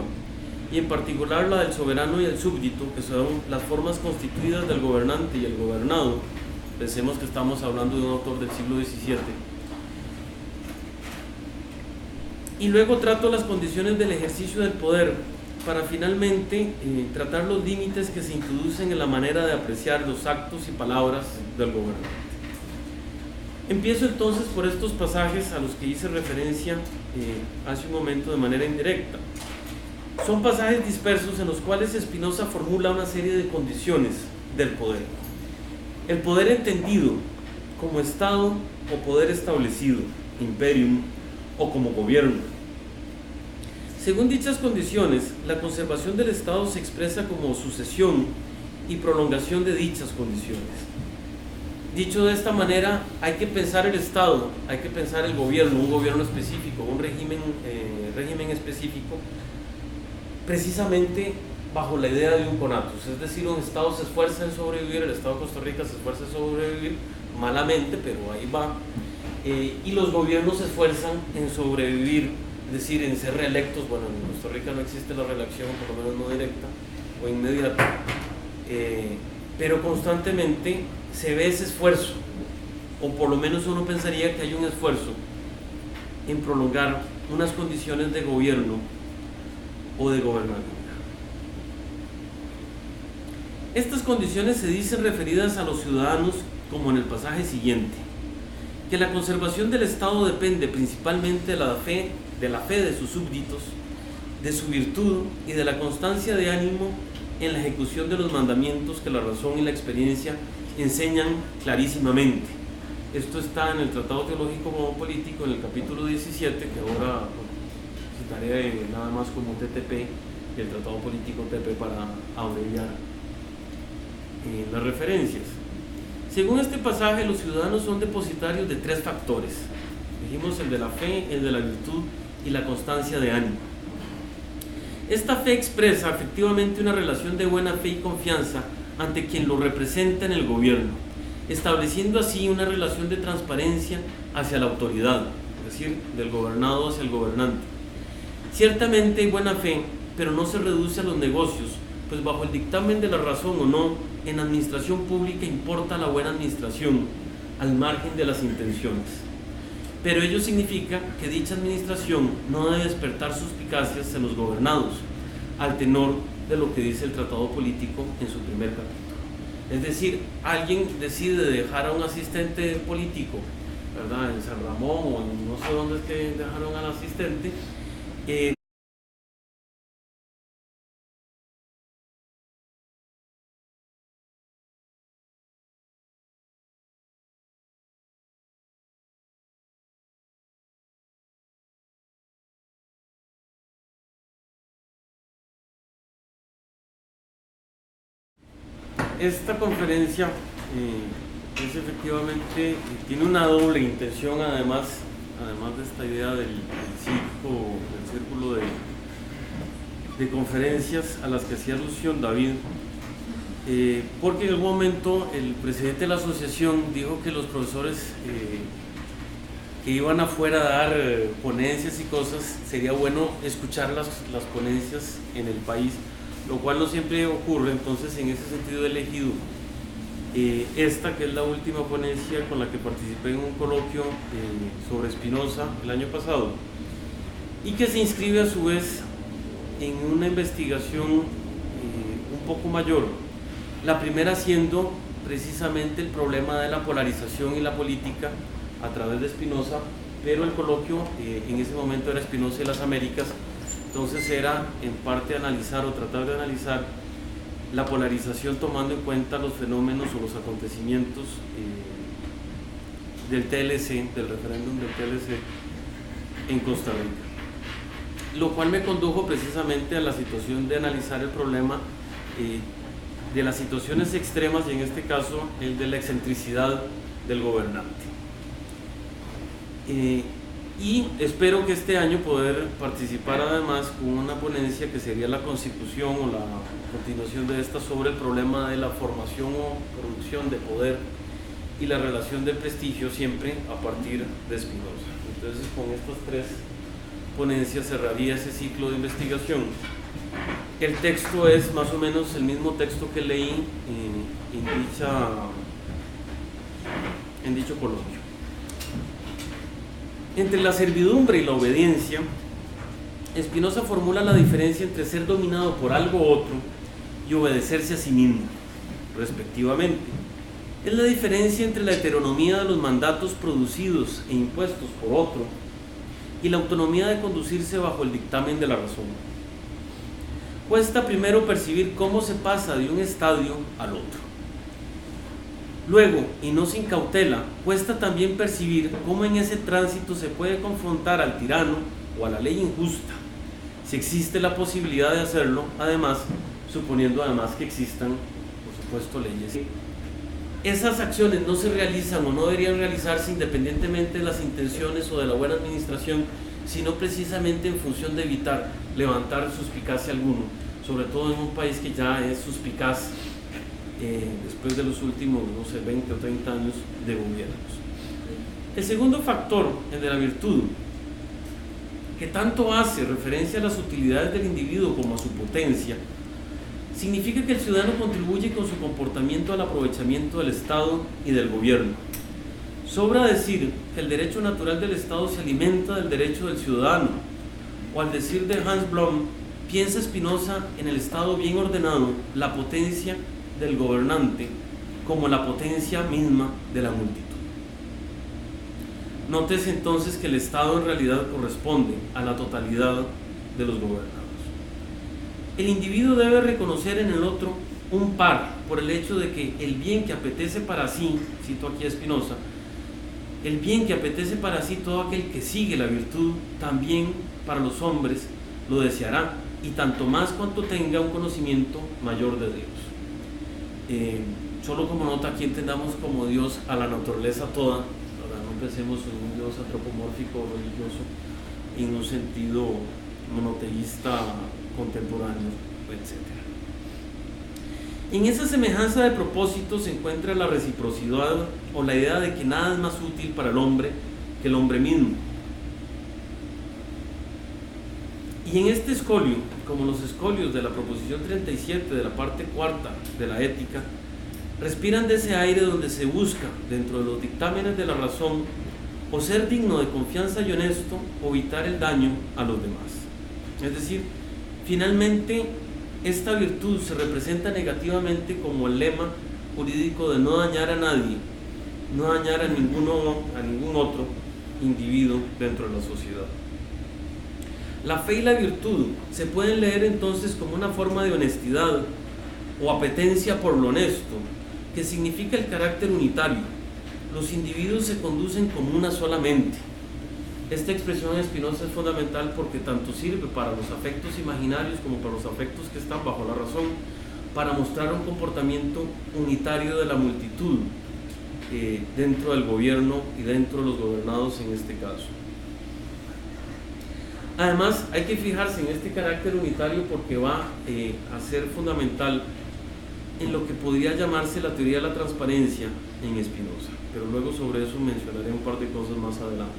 y en particular la del soberano y el súbdito, que son las formas constituidas del gobernante y el gobernado. Pensemos que estamos hablando de un autor del siglo XVII. y luego trato las condiciones del ejercicio del poder para finalmente tratar los límites que se introducen en la manera de apreciar los actos y palabras del gobernante. Empiezo entonces por estos pasajes a los que hice referencia hace un momento de manera indirecta. Son pasajes dispersos en los cuales Spinoza formula una serie de condiciones del poder. El poder entendido como Estado o poder establecido, imperium, o como gobierno. Según dichas condiciones, la conservación del Estado se expresa como sucesión y prolongación de dichas condiciones. Dicho de esta manera, hay que pensar el Estado, hay que pensar el gobierno, un gobierno específico, un régimen específico, precisamente bajo la idea de un conatus, es decir, un Estado se esfuerza en sobrevivir, el Estado de Costa Rica se esfuerza en sobrevivir, malamente, pero ahí va, y los gobiernos se esfuerzan en sobrevivir, es decir, en ser reelectos. Bueno, en Costa Rica no existe la reelección, por lo menos no directa o inmediata, pero constantemente se ve ese esfuerzo, o por lo menos uno pensaría que hay un esfuerzo en prolongar unas condiciones de gobierno o de gobernabilidad. Estas condiciones se dicen referidas a los ciudadanos como en el pasaje siguiente, que la conservación del Estado depende principalmente de la fe de sus súbditos, de su virtud y de la constancia de ánimo en la ejecución de los mandamientos que la razón y la experiencia enseñan clarísimamente. Esto está en el Tratado Teológico Político, en el capítulo 17, que ahora citaré nada más como TTP, y el Tratado Político TP para abreviar las referencias. Según este pasaje, los ciudadanos son depositarios de tres factores. Dijimos el de la fe, el de la virtud y la constancia de ánimo. Esta fe expresa efectivamente una relación de buena fe y confianza ante quien lo representa en el gobierno, estableciendo así una relación de transparencia hacia la autoridad, es decir, del gobernado hacia el gobernante. Ciertamente hay buena fe, pero no se reduce a los negocios, pues bajo el dictamen de la razón o no, en administración pública importa la buena administración, al margen de las intenciones. Pero ello significa que dicha administración no debe despertar suspicacias en los gobernados, al tenor de lo que dice el Tratado Político en su primer capítulo. Es decir, alguien decide dejar a un asistente político, ¿verdad?, en San Ramón o en no sé dónde es que dejaron al asistente, esta conferencia es efectivamente, tiene una doble intención, además de esta idea del círculo de conferencias a las que hacía alusión David, porque en algún momento el presidente de la asociación dijo que los profesores que iban afuera a dar ponencias y cosas, sería bueno escuchar las ponencias en el país, lo cual no siempre ocurre. Entonces, en ese sentido he elegido esta, que es la última ponencia con la que participé en un coloquio sobre Spinoza el año pasado, y que se inscribe a su vez en una investigación un poco mayor, la primera siendo precisamente el problema de la polarización y la política a través de Spinoza, pero el coloquio en ese momento era Spinoza y las Américas. Entonces era en parte analizar o tratar de analizar la polarización tomando en cuenta los fenómenos o los acontecimientos del TLC, del referéndum del TLC en Costa Rica. Lo cual me condujo precisamente a la situación de analizar el problema de las situaciones extremas, y en este caso el de la excentricidad del gobernante. Y espero que este año poder participar además con una ponencia que sería la consecución o la continuación de esta sobre el problema de la formación o producción de poder y la relación de prestigio, siempre a partir de Spinoza. Entonces, con estas tres ponencias cerraría ese ciclo de investigación. El texto es más o menos el mismo texto que leí en dicho coloquio. Entre la servidumbre y la obediencia, Spinoza formula la diferencia entre ser dominado por algo u otro y obedecerse a sí mismo, respectivamente. Es la diferencia entre la heteronomía de los mandatos producidos e impuestos por otro y la autonomía de conducirse bajo el dictamen de la razón. Cuesta primero percibir cómo se pasa de un estadio al otro. Luego, y no sin cautela, cuesta también percibir cómo en ese tránsito se puede confrontar al tirano o a la ley injusta, si existe la posibilidad de hacerlo, además, suponiendo además que existan, por supuesto, leyes. Esas acciones no se realizan o no deberían realizarse independientemente de las intenciones o de la buena administración, sino precisamente en función de evitar levantar suspicacia alguno, sobre todo en un país que ya es suspicaz después de los últimos, 20 o 30 años de gobiernos. El segundo factor, el de la virtud, que tanto hace referencia a las utilidades del individuo como a su potencia, significa que el ciudadano contribuye con su comportamiento al aprovechamiento del Estado y del gobierno. Sobra decir que el derecho natural del Estado se alimenta del derecho del ciudadano, o al decir de Hans Blom, piensa Spinoza en el Estado bien ordenado, la potencia del gobernante como la potencia misma de la multitud. Nótese entonces que el Estado en realidad corresponde a la totalidad de los gobernados. El individuo debe reconocer en el otro un par por el hecho de que el bien que apetece para sí, cito aquí a Spinoza, el bien que apetece para sí todo aquel que sigue la virtud, también para los hombres lo deseará, y tanto más cuanto tenga un conocimiento mayor de Dios. Solo como nota, aquí entendamos como Dios a la naturaleza toda, ahora no pensemos en un Dios antropomórfico o religioso en un sentido monoteísta contemporáneo, etc. En esa semejanza de propósito se encuentra la reciprocidad o la idea de que nada es más útil para el hombre que el hombre mismo. Y en este escolio, como los escolios de la proposición 37 de la parte cuarta de la ética, respiran de ese aire donde se busca, dentro de los dictámenes de la razón, o ser digno de confianza y honesto, o evitar el daño a los demás. Es decir, finalmente, esta virtud se representa negativamente como el lema jurídico de no dañar a nadie, no dañar a ningún otro individuo dentro de la sociedad. La fe y la virtud se pueden leer entonces como una forma de honestidad o apetencia por lo honesto, que significa el carácter unitario. Los individuos se conducen como una sola mente. Esta expresión de Spinoza es fundamental porque tanto sirve para los afectos imaginarios como para los afectos que están bajo la razón, para mostrar un comportamiento unitario de la multitud dentro del gobierno y dentro de los gobernados en este caso. Además, hay que fijarse en este carácter unitario porque va a ser fundamental en lo que podría llamarse la teoría de la transparencia en Spinoza, pero luego sobre eso mencionaré un par de cosas más adelante.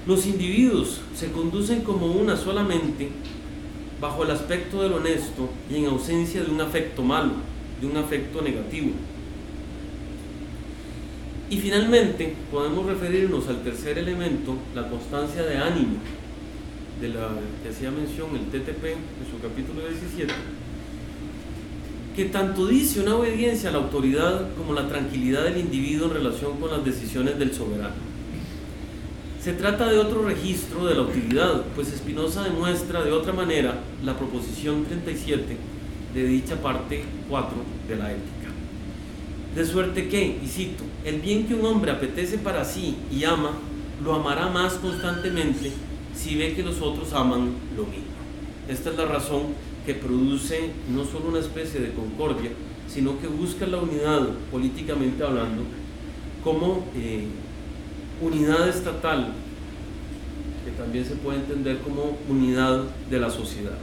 Los individuos se conducen como una solamente bajo el aspecto del honesto y en ausencia de un afecto malo, de un afecto negativo. Y finalmente podemos referirnos al tercer elemento, la constancia de ánimo, de la que hacía mención el TTP en su capítulo 17, que tanto dice una obediencia a la autoridad como la tranquilidad del individuo en relación con las decisiones del soberano. Se trata de otro registro de la utilidad, pues Spinoza demuestra de otra manera la proposición 37 de dicha parte 4 de la ética. De suerte que, y cito, el bien que un hombre apetece para sí y ama, lo amará más constantemente si ve que los otros aman lo mismo. Esta es la razón que produce no solo una especie de concordia, sino que busca la unidad, políticamente hablando, como unidad estatal, que también se puede entender como unidad de la sociedad.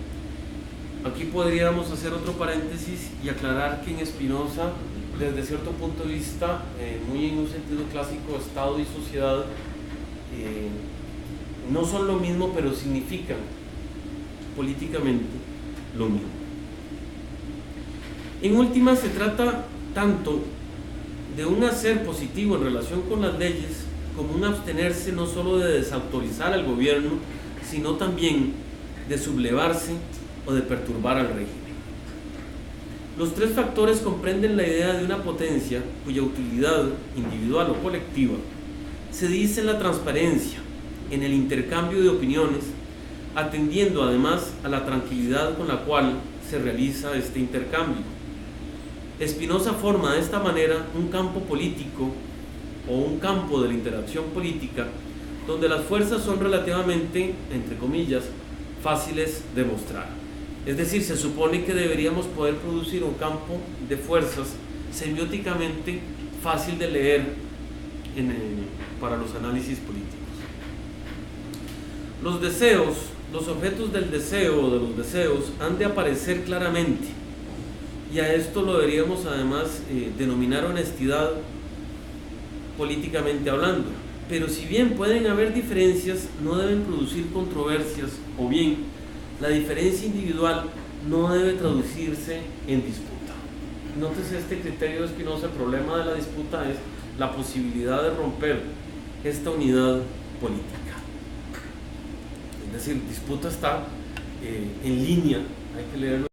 Aquí podríamos hacer otro paréntesis y aclarar que en Spinoza, desde cierto punto de vista, muy en un sentido clásico, Estado y sociedad no son lo mismo, pero significan políticamente lo mismo. En última, se trata tanto de un hacer positivo en relación con las leyes, como un abstenerse no solo de desautorizar al gobierno, sino también de sublevarse o de perturbar al régimen. Los tres factores comprenden la idea de una potencia cuya utilidad individual o colectiva se dice en la transparencia, en el intercambio de opiniones, atendiendo además a la tranquilidad con la cual se realiza este intercambio. Spinoza forma de esta manera un campo político o un campo de la interacción política donde las fuerzas son relativamente, entre comillas, fáciles de mostrar. Es decir, se supone que deberíamos poder producir un campo de fuerzas semióticamente fácil de leer para los análisis políticos. Los deseos, los objetos del deseo o de los deseos han de aparecer claramente, y a esto lo deberíamos además denominar honestidad políticamente hablando. Pero si bien pueden haber diferencias, no deben producir controversias, o bien la diferencia individual no debe traducirse en disputa. Nótese este criterio de Spinoza: el problema de la disputa es la posibilidad de romper esta unidad política. Es decir, disputa está en línea, hay que leerlo